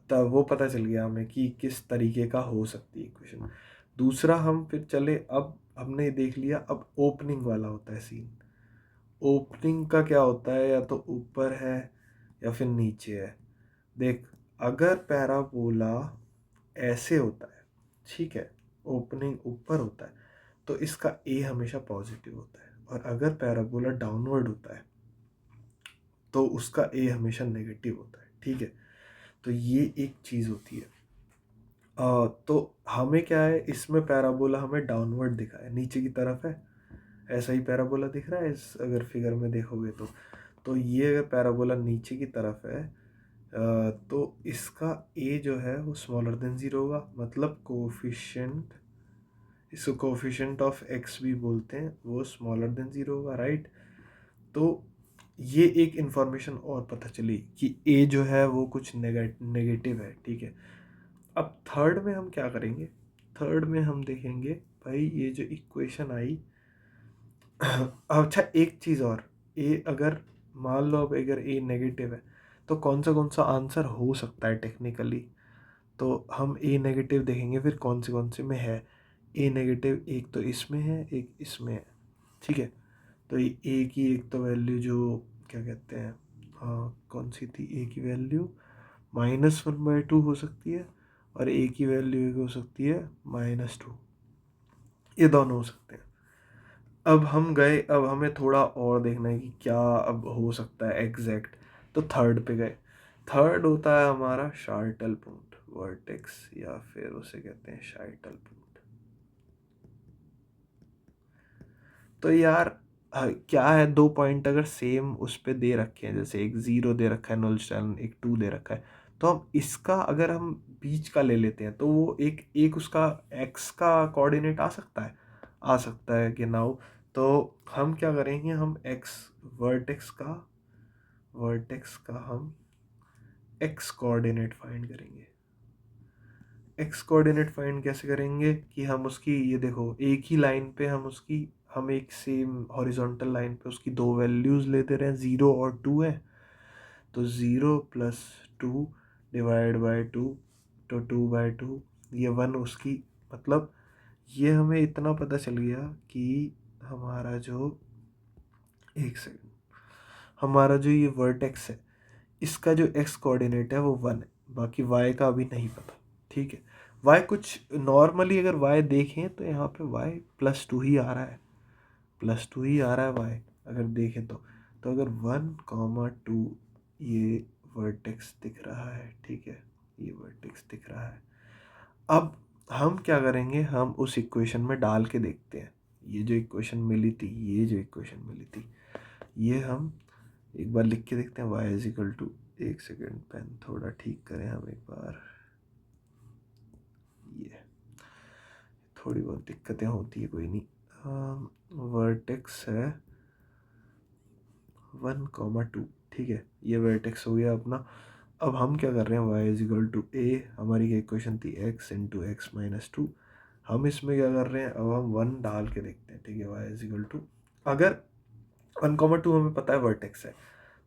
तब वो पता चल गया हमें कि किस तरीके का हो सकती है इक्वेशन। दूसरा हम फिर चले, अब हमने देख लिया, अब ओपनिंग वाला होता है सीन। ओपनिंग का क्या होता है, या तो ऊपर है या फिर नीचे है। देख, अगर पैराबोला ऐसे होता है, ठीक है, ओपनिंग ऊपर होता है तो इसका ए हमेशा पॉजिटिव होता है। और अगर पैराबोला डाउनवर्ड होता है तो उसका ए हमेशा नेगेटिव होता है, ठीक है। तो ये एक चीज़ होती है। तो हमें क्या है, इसमें पैराबोला हमें डाउनवर्ड दिखा है, नीचे की तरफ है। ऐसा ही पैराबोला दिख रहा है इस अगर फिगर में देखोगे तो ये अगर पैराबोला नीचे की तरफ है तो इसका ए जो है वो स्मॉलर देन 0 होगा। मतलब कोफिशिएंट, इसको कोफिशिएंट ऑफ एक्स भी बोलते हैं, वो स्मॉलर देन 0 होगा, राइट। तो ये एक इंफॉर्मेशन और पता चली कि ए जो है वो कुछ नेगेटिव है, ठीक है। अब थर्ड में हम क्या करेंगे, थर्ड में हम देखेंगे भाई ये जो इक्वेशन आई। अच्छा एक चीज़ और, ए अगर मान लो अब अगर ए नेगेटिव है तो कौन सा आंसर हो सकता है टेक्निकली। तो हम ए नेगेटिव देखेंगे फिर कौन से में है। ए नेगेटिव एक तो इसमें है, एक इसमें है, ठीक है। तो ये ए की एक तो वैल्यू जो क्या कहते हैं, कौन सी थी, ए की वैल्यू -1/2 हो सकती है और ए की वैल्यू एक हो सकती है -2। ये दोनों हो सकते हैं। अब हम गए, अब हमें थोड़ा और देखना है कि क्या अब हो सकता है एग्जैक्ट। तो थर्ड पे गए। थर्ड होता है हमारा शार्टल पॉइंट, वर्टेक्स, या फिर उसे कहते हैं शार्टल पॉइंट। तो यार क्या है, दो पॉइंट अगर सेम उस पे दे रखे हैं, जैसे एक 0 दे रखा है नुलस्टैलन, एक 2 दे रखा है, तो हम इसका अगर हम बीच का ले लेते हैं तो वो एक एक उसका एक्स का कोऑर्डिनेट आ सकता है कि नाउ। तो हम क्या करेंगे, हम एक्स वर्टेक्स का हम एक्स कोऑर्डिनेट फाइंड करेंगे। एक्स कोऑर्डिनेट फाइंड कैसे करेंगे कि हम उसकी, ये देखो एक ही लाइन पे हम उसकी, हम एक सेम हॉरिजॉन्टल लाइन पे उसकी दो वैल्यूज लेते रहे, 0 और 2 है। तो 0 + 2 डिवाइड बाय 2, तो 2/2, ये 1 उसकी, मतलब ये हमें इतना पता चल गया कि हमारा जो, एक सेकेंड, हमारा जो ये वर्टेक्स है इसका जो एक्स कोऑर्डिनेट है वो 1 है, बाकी वाई का अभी नहीं पता। ठीक है, वाई कुछ नॉर्मली अगर वाई देखें तो यहाँ पे वाई +2 ही आ रहा है, +2 ही आ रहा है वाई अगर देखें तो अगर 1, 2 ये वर्टेक्स दिख रहा है, ठीक है, ये वर्टेक्स दिख रहा है। अब हम क्या करेंगे, हम उस इक्वेशन में डाल के देखते हैं। ये जो इक्वेशन मिली थी, ये जो इक्वेशन मिली थी, ये हम एक बार लिख के देखते हैं। y इज इक्वल टू, एक सेकेंड पेन थोड़ा ठीक करें हम एक बार, ये थोड़ी बहुत दिक्कतें होती है, कोई नहीं। वर्टेक्स है 1, 2, ठीक है, ये वर्टेक्स हो गया अपना। अब हम क्या कर रहे हैं, y is equal to a, हमारी इक्वेशन थी x into X minus two. हम इसमें क्या कर रहे हैं, अब हम 1 डाल के देखते हैं। ठीक है, y इज इक्वल टू, अगर 1, 2 हमें पता है वर्टेक्स है,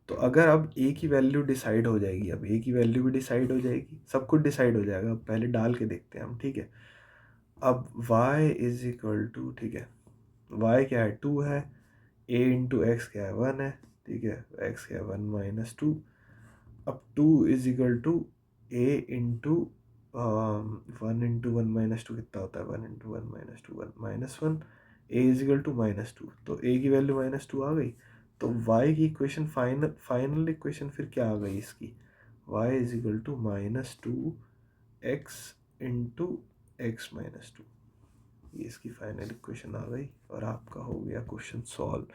तो अगर अब a की वैल्यू डिसाइड हो जाएगी, अब a की वैल्यू भी डिसाइड हो जाएगी, सब कुछ डिसाइड हो जाएगा। अब पहले डाल के देखते हैं हम। ठीक है, अब y इज इक्वल टू, ठीक है, y क्या है 2 है, a इंटू एक्स क्या है 1 है, ठीक है, x क्या है 1 - 2। अब 2 is equal to a into 1 into 1 - 2 कितना होता है, 1 into 1 - 2 1 - 1, a is equal to -2, तो a की वैल्यू -2 आ गई। तो y की इक्वेशन फाइनल इक्वेशन फिर क्या आ गई इसकी, y is equal to -2x into X minus two, ये इसकी फाइनल इक्वेशन आ गई और आपका हो गया question solve.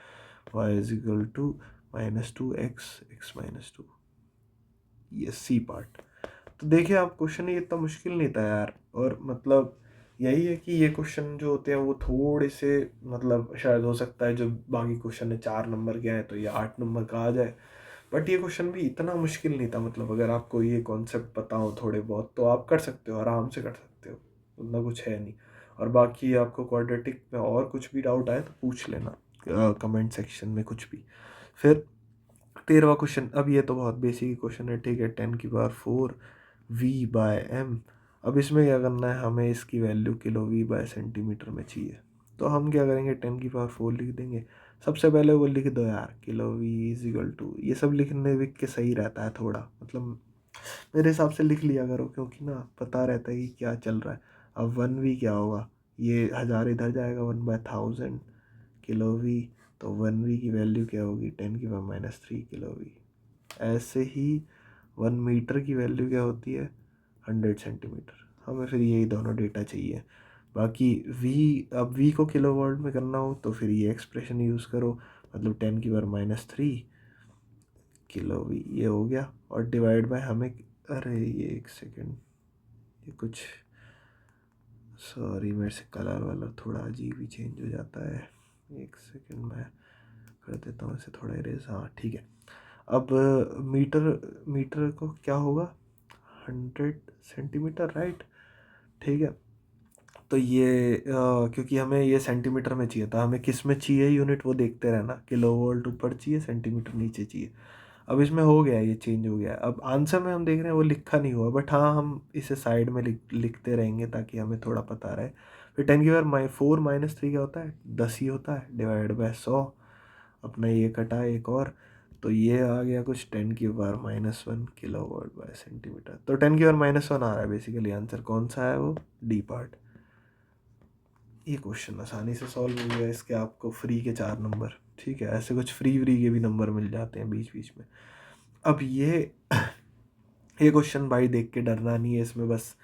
y is equal to -2x X minus two, ये सी पार्ट। तो देखिए आप, क्वेश्चन ये इतना मुश्किल नहीं था यार, और मतलब यही है कि ये क्वेश्चन जो होते हैं वो थोड़े से, मतलब शायद हो सकता है जो बाकी क्वेश्चन है 4 नंबर के हैं तो ये 8 नंबर का आ जाए, बट ये क्वेश्चन भी इतना मुश्किल नहीं था। मतलब अगर आपको ये कॉन्सेप्ट पता हो थोड़े बहुत तो आप कर सकते हो, आराम से कर सकते हो, उतना कुछ है नहीं। और बाकी आपको क्वाड्रेटिक में और कुछ भी डाउट आए तो पूछ लेना कमेंट सेक्शन में कुछ भी। फिर 13वां क्वेश्चन, अब ये तो बहुत बेसिक क्वेश्चन है। ठीक है, 10⁴ v/m। अब इसमें क्या करना है, हमें इसकी वैल्यू किलो v/सेंटीमीटर में चाहिए। तो हम क्या करेंगे, 10⁴ लिख देंगे। सबसे पहले वो लिख दो यार, kilo v is equal to, ये सब लिखने विक के सही रहता है थोड़ा, मतलब मेरे हिसाब से लिख लिया करो, क्योंकि ना पता रहता है कि क्या चल रहा है। अब 1v क्या होगा, ये 1000 इधर जाएगा, 1/1000 किलो वी, तो 1v की वैल्यू क्या होगी, 10⁻³ किलो वी। ऐसे ही 1 मीटर की वैल्यू क्या होती है, 100 सेंटीमीटर। हमें फिर यही दोनों डेटा चाहिए। बाकी v, अब v को किलो वर्ड में करना हो तो फिर ये एक्सप्रेशन यूज़ करो, मतलब 10⁻³ किलो वी, ये हो गया। और डिवाइड बाय हमें, अरे ये एक सेकेंड, ये कुछ, सॉरी मेरे से कलर वाला थोड़ा अजीब ही चेंज हो जाता है, एक सेकेंड मैं कर देता हूँ इसे थोड़ा इरेज। हाँ ठीक है, अब मीटर, मीटर को क्या होगा, 100 सेंटीमीटर, राइट। ठीक है, तो ये क्योंकि हमें ये सेंटीमीटर में चाहिए था, हमें किस में चाहिए यूनिट वो देखते रहना, किलो वोल्ट ऊपर चाहिए, सेंटीमीटर नीचे चाहिए। अब इसमें हो गया, ये चेंज हो गया। अब आंसर में हम देख रहे हैं वो लिखा नहीं हुआ, बट हाँ हम इसे साइड में लिखते रहेंगे ताकि हमें थोड़ा पता रहे। फिर 10⁻⁴ - 3 क्या होता है, 10 ही होता है, डिवाइड बाय 100। अपना ये कटा एक और, तो ये आ गया कुछ 10⁻⁻1 किलो वोल्ट बाय सेंटीमीटर। तो 10⁻⁻1 आ रहा है बेसिकली आंसर। कौन सा है वो, डी पार्ट। ये क्वेश्चन आसानी से सॉल्व हो गया, इसके आपको फ्री के 4 नंबर। ठीक है, ऐसे कुछ फ्री व्री के भी नंबर मिल जाते हैं बीच बीच में। अब ये क्वेश्चन भाई देख के डरना नहीं है, इसमें बस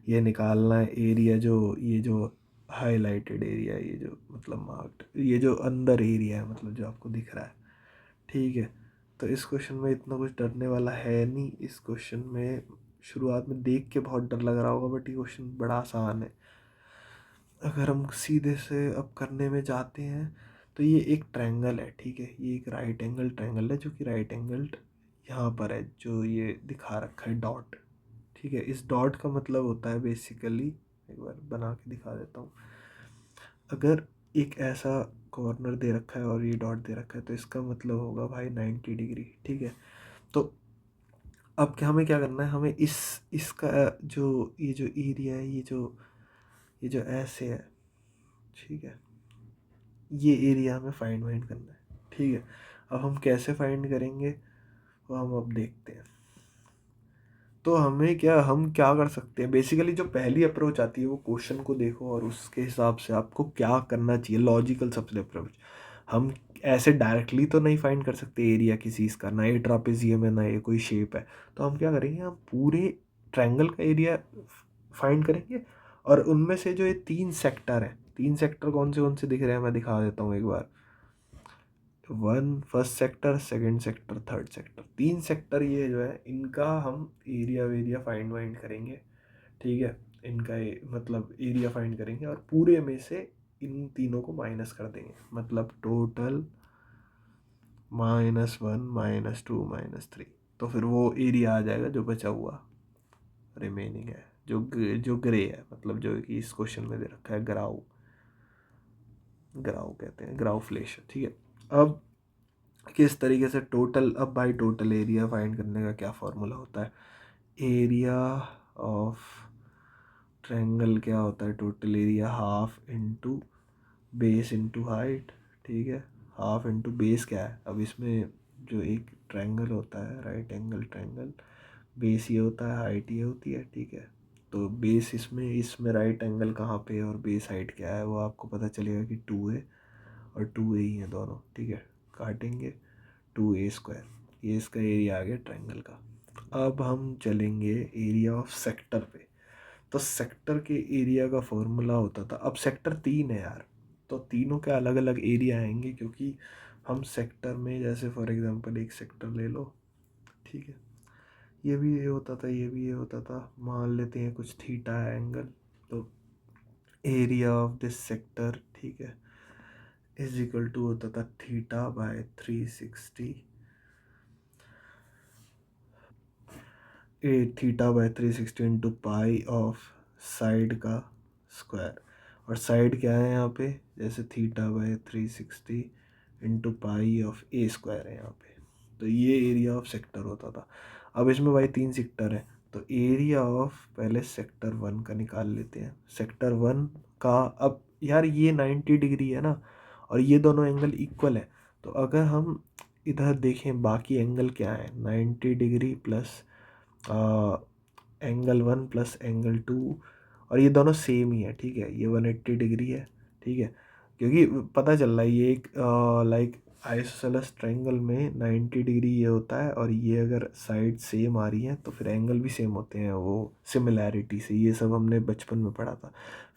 ये निकालना है एरिया, जो ये जो हाईलाइटेड एरिया है, ये जो मतलब मार्क्ड, ये जो अंदर एरिया है, मतलब जो आपको दिख रहा है। ठीक है, तो इस क्वेश्चन में इतना कुछ डरने वाला है नहीं। इस क्वेश्चन में शुरुआत में देख के बहुत डर लग रहा होगा, बट ये क्वेश्चन बड़ा आसान है। अगर हम सीधे से अब करने में जाते हैं, तो ये एक ट्रायंगल है। ठीक है, ये एक राइट एंगल ट्रायंगल है, जो कि राइट एंगल यहाँ पर है, जो ये दिखा रखा है डॉट। ठीक है, इस डॉट का मतलब होता है बेसिकली, एक बार बना के दिखा देता हूँ। अगर एक ऐसा कॉर्नर दे रखा है और ये डॉट दे रखा है, तो इसका मतलब होगा भाई 90 डिग्री। ठीक है, तो अब क्या, हमें क्या करना है, हमें इसका जो एरिया है, ये जो ऐसे है, ठीक है, ये एरिया हमें फाइंड करना है। ठीक है, अब हम कैसे फाइंड करेंगे वो हम अब देखते हैं। तो हम क्या कर सकते हैं, बेसिकली जो पहली अप्रोच आती है वो क्वेश्चन को देखो और उसके हिसाब से आपको क्या करना चाहिए, लॉजिकल सबसे अप्रोच। हम ऐसे डायरेक्टली तो नहीं फाइंड कर सकते एरिया किसी चीज़ का, ना ये ट्रापेजियम है ना ये कोई शेप है। तो हम क्या करेंगे, हम पूरे ट्रायंगल का एरिया फाइंड करेंगे और उनमें से जो ये 3 सेक्टर हैं, 3 सेक्टर कौन से दिख रहे हैं मैं दिखा देता हूँ एक बार। First sector, second sector, third sector, 3 sector ये जो है इनका हम एरिया वेरिया फाइंड वाइंड करेंगे। ठीक है, इनका मतलब एरिया फाइंड करेंगे और पूरे में से इन तीनों को माइनस कर देंगे, मतलब टोटल -1 -2 -3। तो फिर वो एरिया आ जाएगा जो बचा हुआ रिमेनिंग है, जो ग्रे है, मतलब जो कि इस क्वेश्चन में दे रखा है ग्राउ, ग्राउ कहते हैं, ग्राउफ्लेशन। ठीक है, अब किस तरीके से टोटल, अब भाई टोटल एरिया फाइंड करने का क्या फॉर्मूला होता है, एरिया ऑफ ट्रायंगल क्या होता है, total area half into base into height. ठीक है, हाफ इंटू बेस क्या है, अब इसमें जो एक ट्रायंगल होता है राइट एंगल ट्रायंगल, बेस ये होता है, हाइट ये होती है। ठीक है, तो बेस इसमें राइट एंगल कहाँ पे है और बेस हाइट क्या है वो आपको पता चलेगा कि 2a और 2a ही है दोनों। ठीक है, काटेंगे 2a², ये इसका एरिया आ गया ट्रायंगल का। अब हम चलेंगे एरिया ऑफ सेक्टर पे। तो सेक्टर के एरिया का फॉर्मूला होता था, अब सेक्टर 3 है यार, तो तीनों के अलग अलग एरिया आएंगे, क्योंकि हम सेक्टर में जैसे फॉर एग्जांपल एक सेक्टर ले लो। ठीक है, ये भी ये होता था, ये भी ये होता था, मान लेते हैं कुछ थीटा है एंगल, तो एरिया ऑफ दिस सेक्टर, ठीक है, इज इक्वल टू होता था थीटा/360, थीटा/360 इंटू पाई ऑफ साइड का स्क्वायर। और साइड क्या है यहाँ पे, जैसे थीटा/360 इंटू पाई ऑफ a² है यहाँ पे। तो ये एरिया ऑफ सेक्टर होता था। अब इसमें भाई 3 सेक्टर है, तो एरिया ऑफ पहले सेक्टर 1 का निकाल लेते हैं। सेक्टर 1 का, अब यार ये 90 डिग्री है ना, और ये दोनों एंगल इक्वल है। तो अगर हम इधर देखें बाकी एंगल क्या है, 90 degree plus angle 1 plus angle 2, और ये दोनों सेम ही है। ठीक है, ये 180 डिग्री है। ठीक है, क्योंकि पता चल रहा है ये एक लाइक आइसोसेलेस ट्रायंगल में 90 डिग्री ये होता है, और ये अगर साइड सेम आ रही है तो फिर एंगल भी सेम होते हैं, वो सिमिलैरिटी से, ये सब हमने बचपन में पढ़ा था।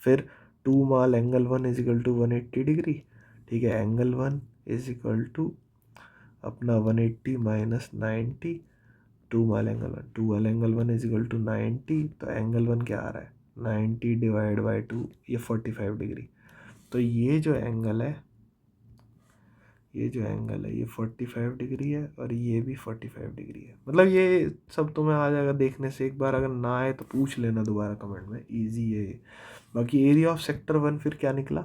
फिर 2 माल angle 1 is equal to 180 degree. ठीक है, एंगल 1 इज इक्वल टू अपना 180 माइनस 90, 2 माल एंगल 1, 2 वाल एंगल 1 इज इक्वल टू 90, तो एंगल 1 क्या आ रहा है 90 डिवाइड बाई 2, ये 45 डिग्री। तो ये 45 डिग्री है और ये भी 45 डिग्री है। मतलब ये सब तुम्हें आ जाएगा देखने से, एक बार अगर ना आए तो पूछ लेना दोबारा कमेंट में, इजी है ये। बाकी एरिया ऑफ सेक्टर 1 फिर क्या निकला,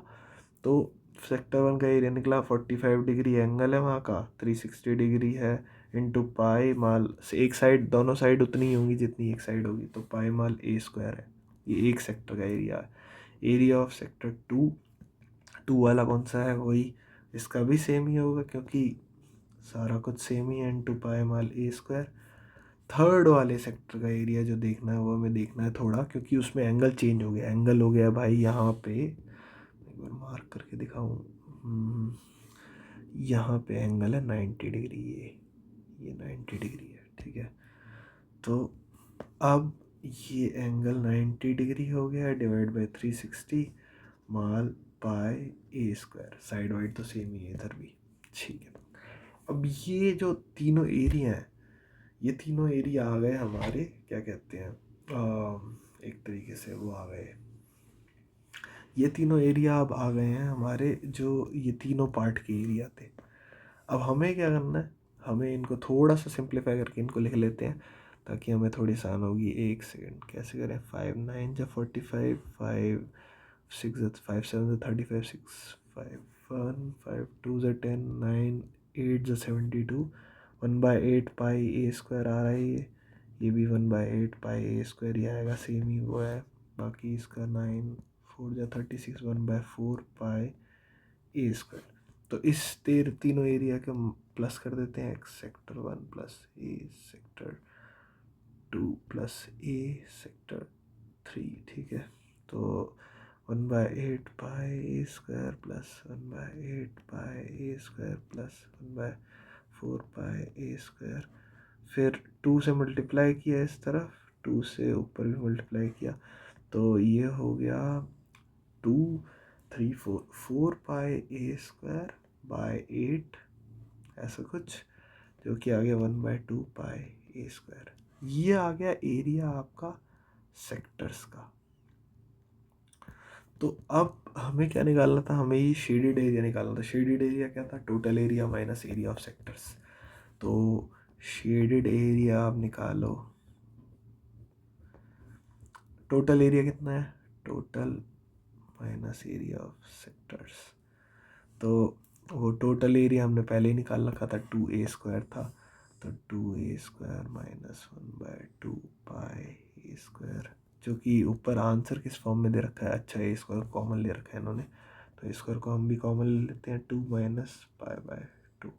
तो सेक्टर 1 का एरिया निकला 45 डिग्री एंगल है वहाँ का, 360 डिग्री है, इंटू पाई माल से एक साइड, दोनों साइड उतनी ही होंगी जितनी एक साइड होगी, तो पाई माल a² है। ये एक सेक्टर का एरिया है। एरिया ऑफ सेक्टर 2, 2 वाला कौन सा है, वही इसका भी सेम ही होगा क्योंकि सारा कुछ सेम ही है, इंटू पाई माल a²। थर्ड वाले सेक्टर का एरिया जो देखना है वो हमें देखना है थोड़ा, क्योंकि उसमें एंगल चेंज हो गया, एंगल हो गया भाई यहाँ पे, एक बार मार्क करके दिखाऊँ, यहाँ पे एंगल है 90 डिग्री, ये 90 डिग्री है। ठीक है, तो अब ये एंगल 90 डिग्री हो गया divide by 360 mall pi a², side wide तो सेम ही है इधर भी। ठीक है, अब ये जो तीनों एरिया हैं, ये तीनों एरिया आ गए हमारे, क्या कहते हैं, एक तरीके से वो आ गए, ये तीनों एरिया अब आ गए हैं हमारे, जो ये तीनों पार्ट के एरिया थे। अब हमें क्या करना है, हमें इनको थोड़ा सा सिंप्लीफाई करके इनको लिख लेते हैं ताकि हमें थोड़ी आसान होगी। एक सेकेंड, कैसे करें, 5 9 जा 45, 5 6 जा 5 7 जा 35, 6 5 1 5 2 जा 10, 9 8 जा 72, 1/8 पाई a² आ रहा है ये भी 1/8 पाई a² ही आएगा, सेम ही वो है। बाकी इसका 9 4 जा 36, 1/4 पाई a²। तो इस तीनों एरिया के प्लस कर देते हैं, x sector 1 plus A sector 2 plus A sector 3, ठीक है। तो 1/8 पाई ए स्क्वायर प्लस 1/8 पाई ए स्क्वायर प्लस 1/4 पाई ए स्क्वायर, फिर 2 से मल्टीप्लाई किया इस तरफ, 2 से ऊपर भी मल्टीप्लाई किया, तो ये हो गया 2 3 4 4 पाई ए स्क्वायर/8 ऐसा कुछ, जो कि आ गया 1/2 पाई ए स्क्वायर। ये आ गया एरिया आपका सेक्टर्स का। तो अब हमें क्या निकालना था, हमें ये शेडेड एरिया निकालना था। शेडेड एरिया क्या था, total area minus area of sectors. तो शेडेड एरिया आप निकालो, टोटल एरिया कितना है, total minus area of sectors. तो वो टोटल एरिया हमने पहले ही निकाल रखा था, 2a² था, तो 2a² माइनस 1/2 पाई ए स्क्वायर, जो कि ऊपर आंसर किस फॉर्म में दे रखा है, अच्छा ए स्क्वायर कॉमन ले रखा है इन्होंने, तो स्क्वायर को हम भी कॉमन ले लेते हैं, 2 माइनस पाई/2।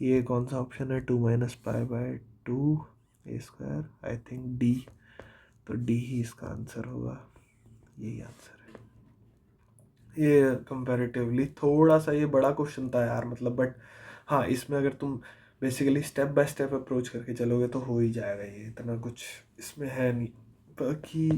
ये कौन सा ऑप्शन है, 2 माइनस पाई/2 a square, I think D, तो डी ही इसका आंसर होगा, यही आंसर है। ये कंपैरेटिवली थोड़ा सा ये बड़ा क्वेश्चन था यार, मतलब, बट हाँ, इसमें अगर तुम basically step by step approach करके चलोगे तो हो ही जाएगा, ये इतना कुछ इसमें है नहीं। बाकी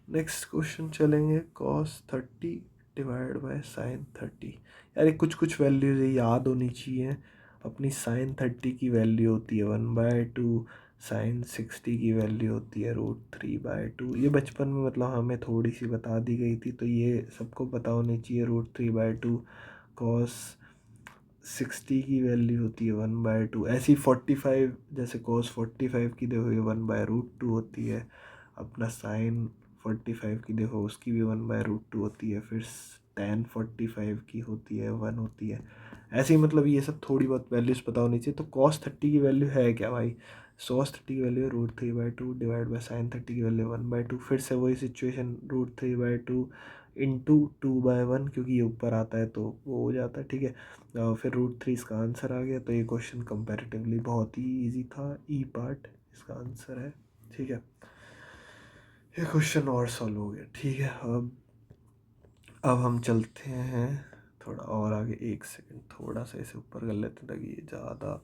नेक्स्ट क्वेश्चन चलेंगे, cos 30 डिवाइड बाय sin 30। यार ये कुछ वैल्यूज ये याद होनी चाहिए अपनी। sin 30 की वैल्यू होती है 1/2, sin 60 की वैल्यू होती है √3/2। ये बचपन में मतलब हमें थोड़ी सी बता दी गई थी, तो ये सबको पता होनी चाहिए √3/2। cos 60 की वैल्यू होती है 1/2। ऐसी 45, जैसे cos 45 की देखो ये 1/√2 होती है। अपना sin 45 की देखो उसकी भी 1/√2 होती है। फिर tan 45 की होती है 1 होती है। ऐसे ही मतलब ये सब थोड़ी बहुत वैल्यूज़ पता होनी चाहिए। तो cos 30 की वैल्यू है क्या भाई, cos 30 की वैल्यू है √3/2 डिवाइड बाय sin 30 की वैल्यू 1/2। फिर से वही सिचुएशन, √3/2 इंटू 2/1, क्योंकि ये ऊपर आता है तो वो हो जाता है, ठीक है। फिर √3 इसका आंसर आ गया। तो ये क्वेश्चन कंपैरेटिवली बहुत ही इजी था, ई पार्ट इसका आंसर है, ठीक है। ये क्वेश्चन और सॉल्व हो गया, ठीक है। अब हम चलते हैं थोड़ा और आगे, 1 सेकंड थोड़ा सा इसे ऊपर कर लेते हैं ताकि ये ज़्यादा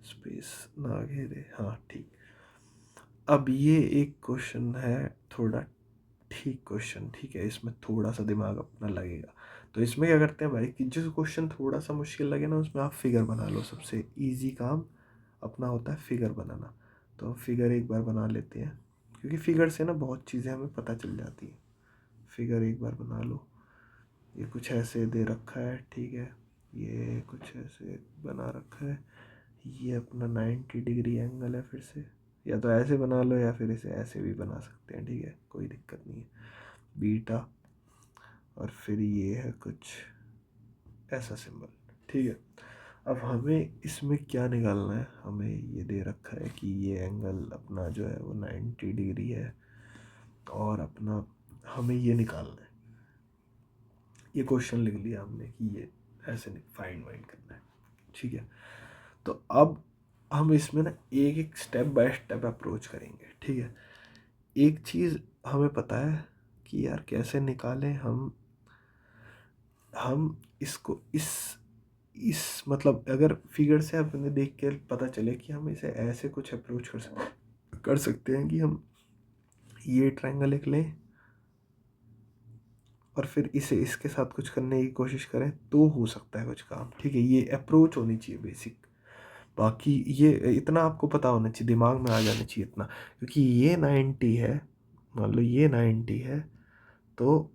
स्पेस ना घेरे, हाँ ठीक। अब ये एक क्वेश्चन है थोड़ा ठीक क्वेश्चन, ठीक है, इसमें थोड़ा सा दिमाग अपना लगेगा। तो इसमें क्या करते हैं भाई कि जो क्वेश्चन थोड़ा सा मुश्किल लगे ना, उसमें आप फिगर बना लो। सबसे इजी काम अपना होता है फिगर बनाना। तो हम फिगर एक बार बना लेते हैं, क्योंकि फिगर से ना बहुत चीज़ें हमें पता चल जाती हैं। फिगर एक बार बना लो। ये कुछ ऐसे दे रखा है, ठीक है, ये कुछ ऐसे बना रखा है। ये अपना 90 डिग्री एंगल है। फिर से या तो ऐसे बना लो या फिर इसे ऐसे भी बना सकते हैं, ठीक है, कोई दिक्कत नहीं है। बीटा, और फिर ये है कुछ ऐसा सिंबल, ठीक है। अब हमें इसमें क्या निकालना है, हमें ये दे रखा है कि ये एंगल अपना जो है वो 90 डिग्री है, और अपना हमें ये निकालना है। ये क्वेश्चन लिख लिया हमने कि ये ऐसे फाइंड करना है, ठीक है। तो अब हम इसमें ना एक एक स्टेप बाय स्टेप अप्रोच करेंगे, ठीक है। एक चीज़ हमें पता है कि यार कैसे निकालें हम इसको इस मतलब अगर फिगर से अपने देख के पता चले कि हम इसे ऐसे कुछ अप्रोच कर सकते हैं कि हम ये ट्रायंगल एक लें और फिर इसे इसके साथ कुछ करने की कोशिश करें, तो हो सकता है कुछ काम, ठीक है। ये अप्रोच होनी चाहिए बेसिक। बाकी ये इतना आपको पता होना चाहिए, दिमाग में आ जाना चाहिए इतना, क्योंकि ये 90 है, मान लो ये 90 है, तो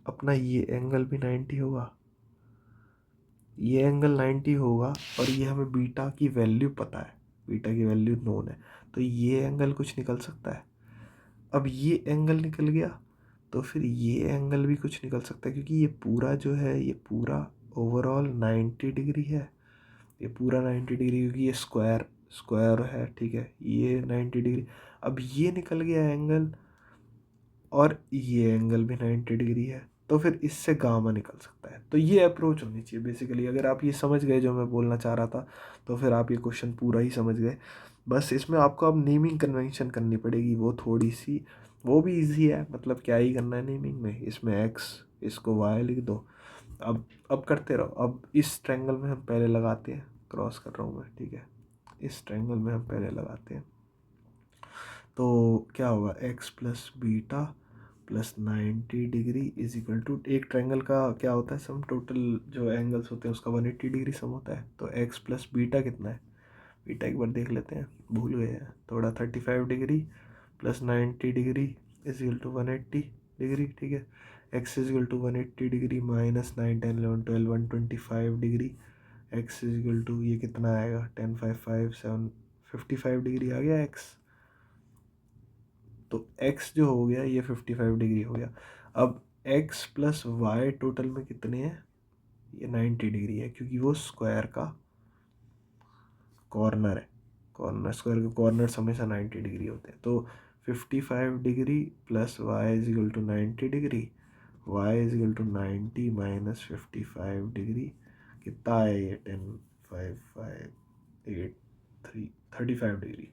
अपना ये एंगल भी 90 होगा, ये एंगल 90 होगा, और ये हमें बीटा की वैल्यू पता है, बीटा की वैल्यू नोन है, तो ये एंगल कुछ निकल सकता है। अब ये एंगल निकल गया, तो फिर ये एंगल भी कुछ निकल सकता है, क्योंकि ये पूरा जो है ये पूरा ओवरऑल 90 डिग्री है। ये पूरा 90 डिग्री, क्योंकि ये स्क्वायर है, ठीक है, ये 90 डिग्री। अब ये निकल गया एंगल, और ये एंगल भी 90 डिग्री है, तो फिर इससे गामा निकल सकता है। तो ये अप्रोच होनी चाहिए बेसिकली। अगर आप ये समझ गए जो मैं बोलना चाह रहा था तो फिर आप ये क्वेश्चन पूरा ही समझ गए। बस इसमें आपको अब नेमिंग कन्वेंशन करनी पड़ेगी, वो थोड़ी सी, वो भी इजी है। मतलब क्या ही करना है नेमिंग में, इसमें एक्स, इसको वाई लिख दो। अब करते रहो। अब इस ट्रायंगल में हम पहले लगाते हैं, क्रॉस कर रहा हूँ मैं, ठीक है। इस ट्रायंगल में हम पहले लगाते हैं तो क्या होगा, X plus beta plus 90 degree is equal to, एक ट्रायंगल का क्या होता है सम, टोटल जो एंगल्स होते हैं उसका 180 डिग्री सम होता है। तो एक्स प्लस बीटा कितना है, बीटा एक बार देख लेते हैं, भूल गए हैं थोड़ा, 35 degree plus 90 degree is equal to 180 degree, ठीक है। X is equal to 180 degree minus 9 10 11 12 125 degree, X is equal to ये कितना आएगा 10 5 5 7 55 डिग्री आ गया एक्स। तो x जो हो गया ये 55 डिग्री हो गया। अब x प्लस वाई टोटल में कितने हैं, ये 90 डिग्री है क्योंकि वो स्क्वायर का कॉर्नर है। कॉर्नर, स्क्वायर के कॉर्नर्स हमेशा 90 डिग्री होते हैं। तो 55 degree plus Y is equal to 90 degree, Y is equal to 90 minus 55 degree, कितना है ये 10 5 5 8 3 35 डिग्री।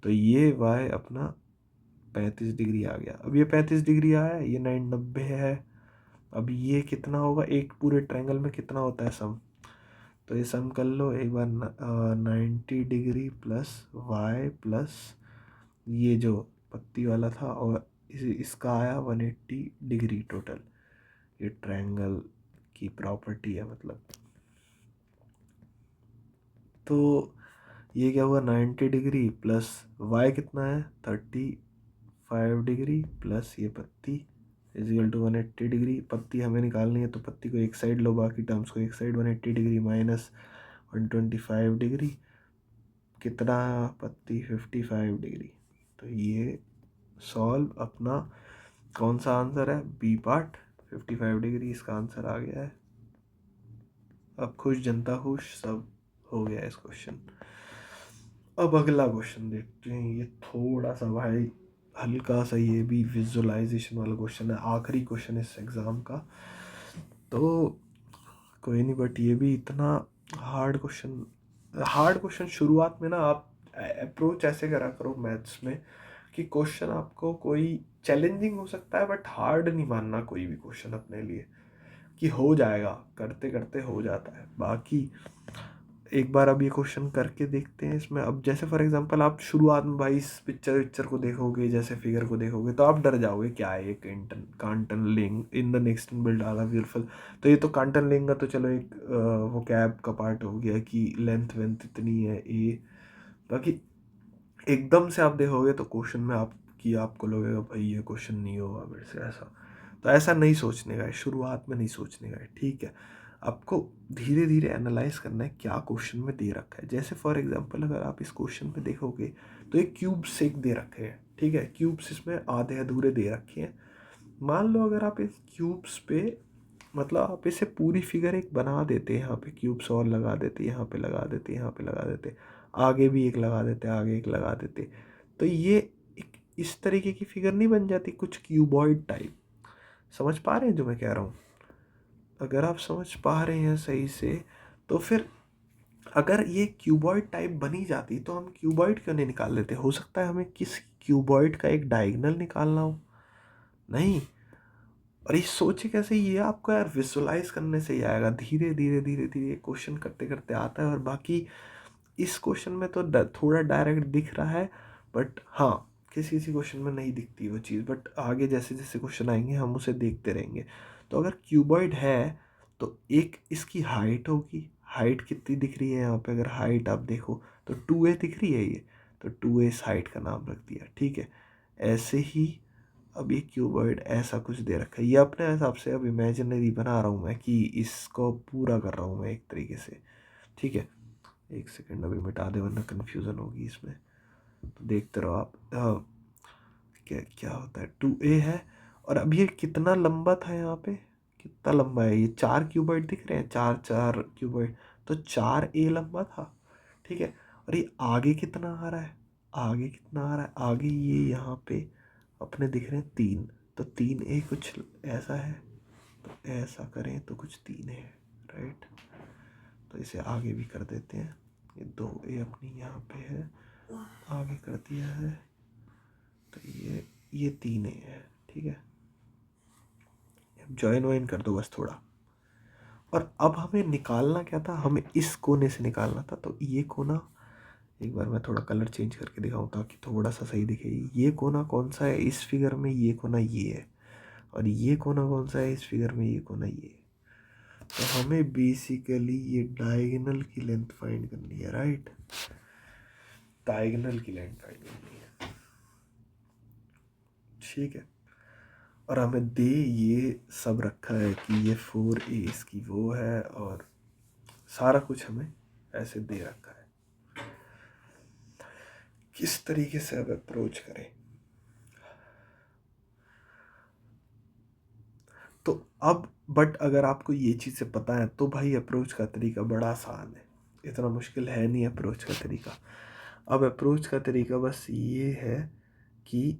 तो ये y अपना 35 डिग्री आ गया। अब ये 35 डिग्री आया, ये 90 है। अब ये कितना होगा, एक पूरे ट्रायंगल में कितना होता है सम, तो ये सम कर लो एक बार। 90 डिग्री प्लस वाई प्लस ये जो पत्ती वाला था और इसका आया 180 डिग्री टोटल। ये ट्रायंगल की प्रॉपर्टी है मतलब। तो ये क्या हुआ, 90 डिग्री प्लस वाई कितना है 35 डिग्री प्लस ये पत्ती इज इक्वल टू 180 डिग्री। पत्ती हमें निकालनी है तो पत्ती को एक साइड लो, बाकी टर्म्स को एक साइड। 180 डिग्री माइनस 125 डिग्री, कितना पत्ती 55 डिग्री। तो ये सॉल्व अपना कौन सा आंसर है, बी पार्ट 55 डिग्री इसका आंसर आ गया है। अब खुश जनता खुश, सब हो गया इस क्वेश्चन। अब अगला क्वेश्चन देखते हैं। ये थोड़ा सा भाई हल्का सा, ये भी विजुअलाइजेशन वाला क्वेश्चन है, आखिरी क्वेश्चन इस एग्ज़ाम का। तो कोई नहीं, बट ये भी इतना हार्ड क्वेश्चन शुरुआत में ना आप अप्रोच ऐसे करा करो मैथ्स में कि क्वेश्चन आपको कोई चैलेंजिंग हो सकता है बट हार्ड नहीं मानना कोई भी क्वेश्चन अपने लिए, कि हो जाएगा, करते करते हो जाता है। बाकी एक बार अब ये क्वेश्चन करके देखते हैं इसमें। अब जैसे फॉर एग्जांपल आप शुरुआत में भाई इस पिक्चर को देखोगे, जैसे फिगर को देखोगे तो आप डर जाओगे, क्या है ये कांटनलिंग इन द नेक्स्ट बिल्ड आला ब्यूटीफुल। तो ये तो कांटनलिंग का तो चलो एक वो कैब का पार्ट हो गया कि लेंथ वेंथ इतनी है ये। बाकी एकदम से आप देखोगे तो क्वेश्चन में आपको लगेगा भाई ये क्वेश्चन नहीं होगा मेरे से ऐसा। तो ऐसा नहीं सोचने का है, शुरुआत में नहीं सोचने का है, ठीक है। आपको धीरे धीरे एनालाइज करना है क्या क्वेश्चन में दे रखा है। जैसे फॉर एग्जांपल अगर आप इस क्वेश्चन में देखोगे तो एक क्यूब शेक दे रखे हैं, ठीक है। क्यूब्स इसमें आधे अधूरे दे रखे हैं। मान लो अगर आप इस क्यूब्स पे, मतलब आप इसे पूरी फिगर एक बना देते, यहाँ पे क्यूब्स और लगा देते, यहाँ पे लगा देते, यहाँ पे लगा देते, आगे भी एक लगा देते, आगे एक लगा देते, तो ये एक इस तरीके की फिगर नहीं बन जाती, कुछ क्यूबॉइड टाइप। समझ पा रहे हैं जो मैं कह रहा हूँ? अगर आप समझ पा रहे हैं सही से तो फिर अगर ये क्यूबॉइड टाइप बनी जाती तो हम क्यूबॉइड क्यों नहीं निकाल लेते। हो सकता है हमें किस क्यूबॉइड का एक डायगोनल निकालना हो, नहीं। और ये सोचे कैसे, ये आपको यार विजुअलाइज करने से ही आएगा, धीरे धीरे धीरे धीरे क्वेश्चन करते करते आता है। और बाकी इस क्वेश्चन में तो थोड़ा डायरेक्ट दिख रहा है, बट हाँ किसी किसी क्वेश्चन में नहीं दिखती वो चीज़, बट आगे जैसे जैसे क्वेश्चन आएंगे हम उसे देखते रहेंगे। तो अगर क्यूबॉइड है तो एक इसकी हाइट होगी, हाइट कितनी दिख रही है यहाँ पे, अगर हाइट आप देखो तो 2a दिख रही है ये, तो 2a इस हाइट का नाम रख दिया, ठीक है। ऐसे ही अब ये क्यूबॉइड ऐसा कुछ दे रखा है, ये अपने हिसाब से अब इमेजिनरी बना रहा हूँ मैं कि इसको पूरा कर रहा हूँ मैं एक तरीके से, ठीक है। एक सेकंड अभी मिटा दे वरना कन्फ्यूज़न होगी इसमें। तो देखते रहो आप। क्या क्या होता है, 2a है। और अब ये कितना लंबा था यहाँ पे, कितना लंबा है, ये 4 क्यूबॉइड दिख रहे हैं, 4 4 क्यूबॉइड, तो 4a लंबा था, ठीक है। और ये आगे कितना आ रहा है, आगे कितना आ रहा है, आगे ये यहाँ पे अपने दिख रहे हैं 3, तो 3a कुछ ऐसा है, तो ऐसा करें तो कुछ 3 है, राइट। तो इसे आगे भी कर देते हैं, ये 2a अपनी यहाँ पे है, आगे कर दिया है, तो ये 3a है, ठीक है। ज्वाइन वाइन कर दो बस थोड़ा। और अब हमें निकालना क्या था, हमें इस कोने से निकालना था। तो ये कोना, एक बार मैं थोड़ा कलर चेंज करके दिखाऊं ताकि थोड़ा सा सही दिखे। ये कोना कौन सा है इस फिगर में, ये कोना ये है। और ये कोना कौन सा है इस फिगर में, ये कोना ये है। तो हमें बेसिकली ये डायगोनल की लेंथ फाइंड करनी है, राइट। डायगोनल की लेंथ फाइंड करनी है, ठीक है। और हमें दे ये सब रखा है कि ये 4a इसकी वो है, और सारा कुछ हमें ऐसे दे रखा है। किस तरीके से अब अप्रोच करें। तो अब बट अगर आपको ये चीज़ें पता है तो भाई अप्रोच का तरीका बड़ा आसान है, इतना मुश्किल है नहीं अप्रोच का तरीका। अब अप्रोच का तरीका बस ये है कि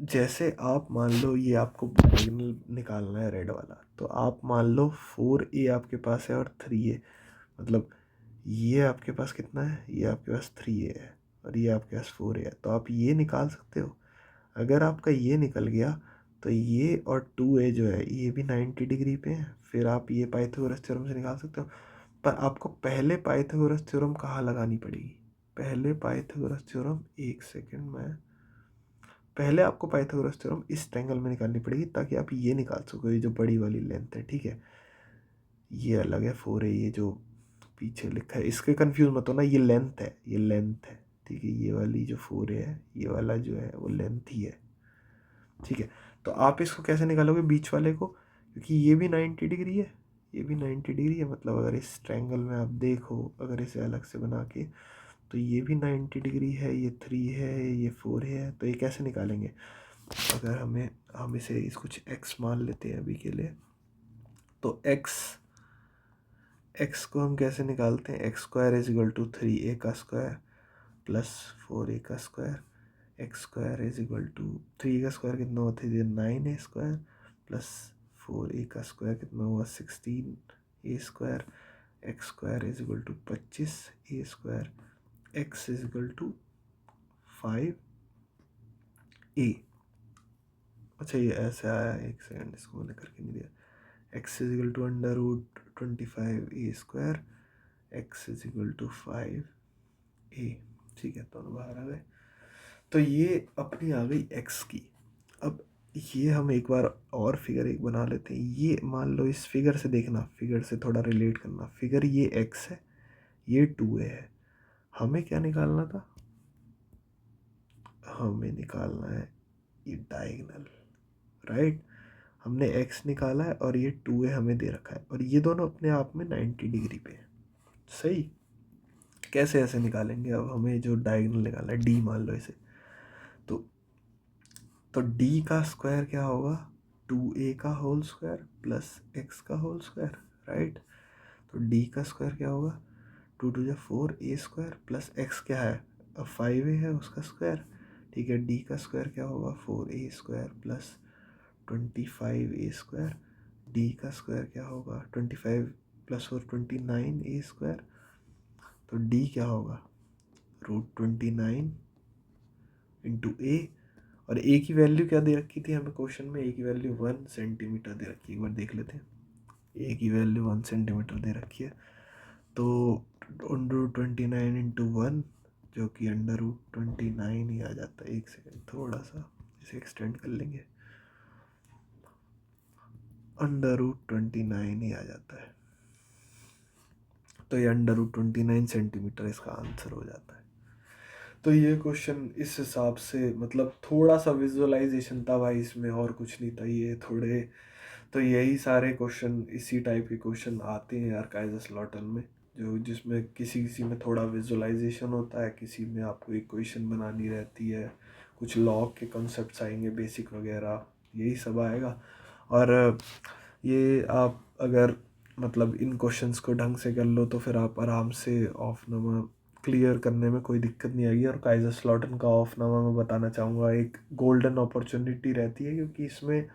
जैसे आप मान लो ये आपको डायगोनल निकालना है रेड वाला, तो आप मान लो 4a आपके पास है और 3a, मतलब ये आपके पास कितना है, ये आपके पास 3a है और ये आपके पास 4a है। तो आप ये निकाल सकते हो। अगर आपका ये निकल गया तो ये और 2a जो है ये भी 90 डिग्री पे है, फिर आप ये पाइथागोरस थ्योरम से निकाल सकते हो। पर आपको पहले पाइथागोरस थ्योरम कहाँ लगानी पड़ेगी, पहले पाइथागोरस थ्योरम, एक सेकेंड में, पहले आपको पाइथागोरस थ्योरम इस ट्रायंगल में निकालनी पड़ेगी ताकि आप ये निकाल सको, ये जो बड़ी वाली लेंथ है, ठीक है। ये अलग है 4a, ये जो पीछे लिखा है इसके कंफ्यूज मत हो ना, ये लेंथ है, ये लेंथ है, ठीक है। ये वाली जो 4a है, ये वाला जो है वो लेंथ ही है, ठीक है। तो आप इसको कैसे निकालोगे बीच वाले को, क्योंकि ये भी 90 डिग्री है, ये भी 90 डिग्री है। मतलब अगर इस ट्रायंगल में आप देखो, अगर इसे अलग से बना के, तो ये भी 90 डिग्री है, ये 3 है, ये 4 है। तो ये कैसे निकालेंगे, अगर हम इसे कुछ x मान लेते हैं अभी के लिए, तो x को हम कैसे निकालते हैं, x square is equal to 3a का स्क्वायर प्लस 4a का square. X square is equal to 3 का स्क्वायर कितना हुआ, 9a स्क्वायर प्लस 4a का स्क्वायर कितना हुआ 16a square. X square is equal to 25a square. X is equal to 5a। अच्छा ये ऐसे आया, एक सेकेंड, इसको मैंने करके नहीं दिया। X is equal to under root 25a square, x is equal to 5a, ठीक है। दोनों बाहर आ गए। तो ये अपनी आ गई एक्स की। अब ये हम एक बार और फिगर एक बना लेते हैं। ये मान लो इस फिगर से देखना, फिगर से थोड़ा रिलेट करना। फिगर ये एक्स है, ये 2a है। हमें क्या निकालना था, हमें निकालना है ये डायगोनल, राइट। हमने x निकाला है और ये 2a हमें दे रखा है, और ये दोनों अपने आप में 90 डिग्री पे है, सही। कैसे ऐसे निकालेंगे, अब हमें जो डायगोनल निकालना है, d मान लो इसे, तो d का स्क्वायर क्या होगा, 2a का होल स्क्वायर प्लस x का होल स्क्वायर, राइट। तो d का स्क्वायर क्या होगा, 2 2 4a स्क्वायर प्लस x क्या है, अब 5a है उसका स्क्वायर, ठीक है। d का स्क्वायर क्या होगा, 4a square plus 25a square. d का स्क्वायर क्या होगा, 25 प्लस 4 29a स्क्वायर। तो d क्या होगा, √29 इंटू a। और a की वैल्यू क्या दे रखी थी हमें क्वेश्चन में, a की वैल्यू 1 सेंटीमीटर दे रखी है, एक बार देख लेते हैं। a की वैल्यू 1 सेंटीमीटर दे रखी है, तो √29 इंटू 1 जो कि √29 ही आ जाता है। एक सेकेंड, थोड़ा सा इसे एक्सटेंड कर लेंगे, √29 ही आ जाता है। तो ये √29 सेंटीमीटर इसका आंसर हो जाता है। तो ये क्वेश्चन इस हिसाब से, मतलब थोड़ा सा विजुअलाइजेशन था भाई इसमें, और कुछ नहीं था ये थोड़े। तो यही सारे क्वेश्चन, इसी टाइप के क्वेश्चन आते हैं यार काइज़रस्लॉटन में, जो जिसमें किसी किसी में थोड़ा विजुअलाइजेशन होता है, किसी में आपको इक्वेशन बनानी रहती है, कुछ लॉग के कॉन्सेप्ट्स आएंगे बेसिक वगैरह, यही सब आएगा। और ये आप अगर मतलब इन क्वेश्चंस को ढंग से कर लो तो फिर आप आराम से ऑफनामा क्लियर करने में कोई दिक्कत नहीं आएगी। और काइज़रस्लॉटन का ऑफनामा मैं बताना चाहूँगा एक गोल्डन अपॉर्चुनिटी रहती है, क्योंकि इसमें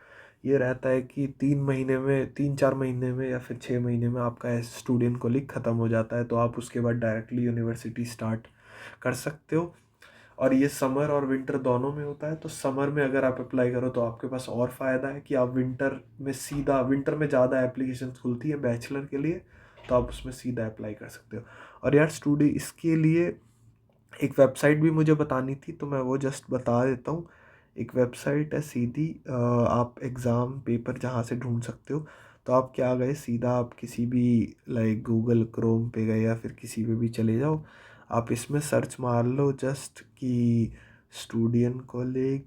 ये रहता है कि 3 महीने में, 3-4 महीने में या फिर 6 महीने में आपका स्टूडेंट कॉलिग ख़त्म हो जाता है, तो आप उसके बाद डायरेक्टली यूनिवर्सिटी स्टार्ट कर सकते हो। और ये समर और विंटर दोनों में होता है। तो समर में अगर आप अप्लाई करो तो आपके पास और फ़ायदा है कि आप विंटर में ज़्यादा एप्लीकेशन खुलती है बैचलर के लिए, तो आप उसमें सीधा अप्लाई कर सकते हो। और यार स्टूडेंट इसके लिए एक वेबसाइट भी मुझे बतानी थी, तो मैं वो जस्ट बता देता हूँ। एक वेबसाइट है सीधी, आप एग्ज़ाम पेपर जहाँ से ढूंढ सकते हो। तो आप क्या गए, सीधा आप किसी भी लाइक गूगल क्रोम पे गए या फिर किसी पे भी चले जाओ, आप इसमें सर्च मार लो जस्ट कि स्टूडेंट कॉलेज,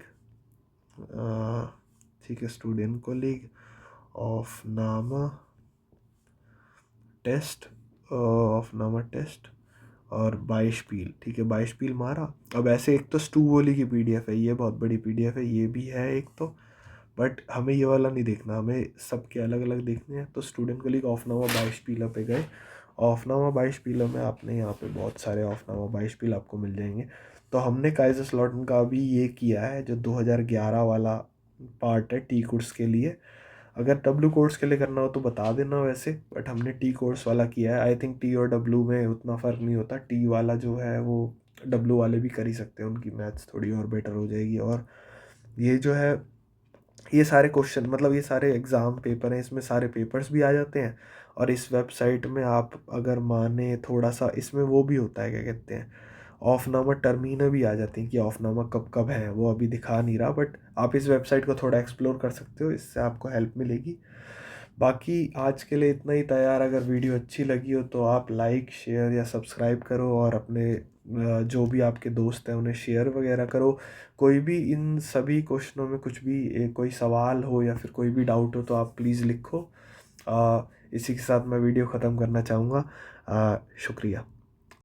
ठीक है, स्टूडेंट कॉलेज ऑफ नामा टेस्ट, और बाइशपील, ठीक है, बाइशपील मारा। अब ऐसे एक तो स्टूबोली की पीडीएफ है, ये बहुत बड़ी पीडीएफ है, ये भी है एक तो, बट हमें ये वाला नहीं देखना, हमें सबके अलग अलग देखने हैं। तो स्टूडेंट कॉलीग ऑफनामा बाइशपीला पे गए, ऑफनामा बाइशपीला में आपने यहाँ पे बहुत सारे ऑफनामा बाइशपील आपको मिल जाएंगे। तो हमने काइजरस्लॉटन का भी ये किया है, जो 2011 वाला पार्ट है टी कोर्स के लिए। अगर डब्ल्यू कोर्स के लिए करना हो तो बता देना वैसे, बट हमने टी कोर्स वाला किया है। आई थिंक टी और डब्ल्यू में उतना फ़र्क नहीं होता, टी वाला जो है वो डब्ल्यू वाले भी कर ही सकते हैं, उनकी मैथ्स थोड़ी और बेटर हो जाएगी। और ये जो है, ये सारे क्वेश्चन मतलब ये सारे एग्ज़ाम पेपर हैं, इसमें सारे पेपर्स भी आ जाते हैं। और इस वेबसाइट में आप अगर माने थोड़ा सा, इसमें वो भी होता है, क्या कहते हैं, ऑफनामा टर्मीना भी आ जाती हैं कि ऑफनामा कब कब है, वो अभी दिखा नहीं रहा, बट आप इस वेबसाइट को थोड़ा एक्सप्लोर कर सकते हो, इससे आपको हेल्प मिलेगी। बाकी आज के लिए इतना ही था यार। अगर वीडियो अच्छी लगी हो तो आप लाइक शेयर या सब्सक्राइब करो, और अपने जो भी आपके दोस्त हैं उन्हें शेयर वगैरह करो। कोई भी इन सभी क्वेश्चनों में कुछ भी कोई सवाल हो या फिर कोई भी डाउट हो तो आप प्लीज़ लिखो। इसी के साथ मैं वीडियो ख़त्म करना चाहूँगा। शुक्रिया।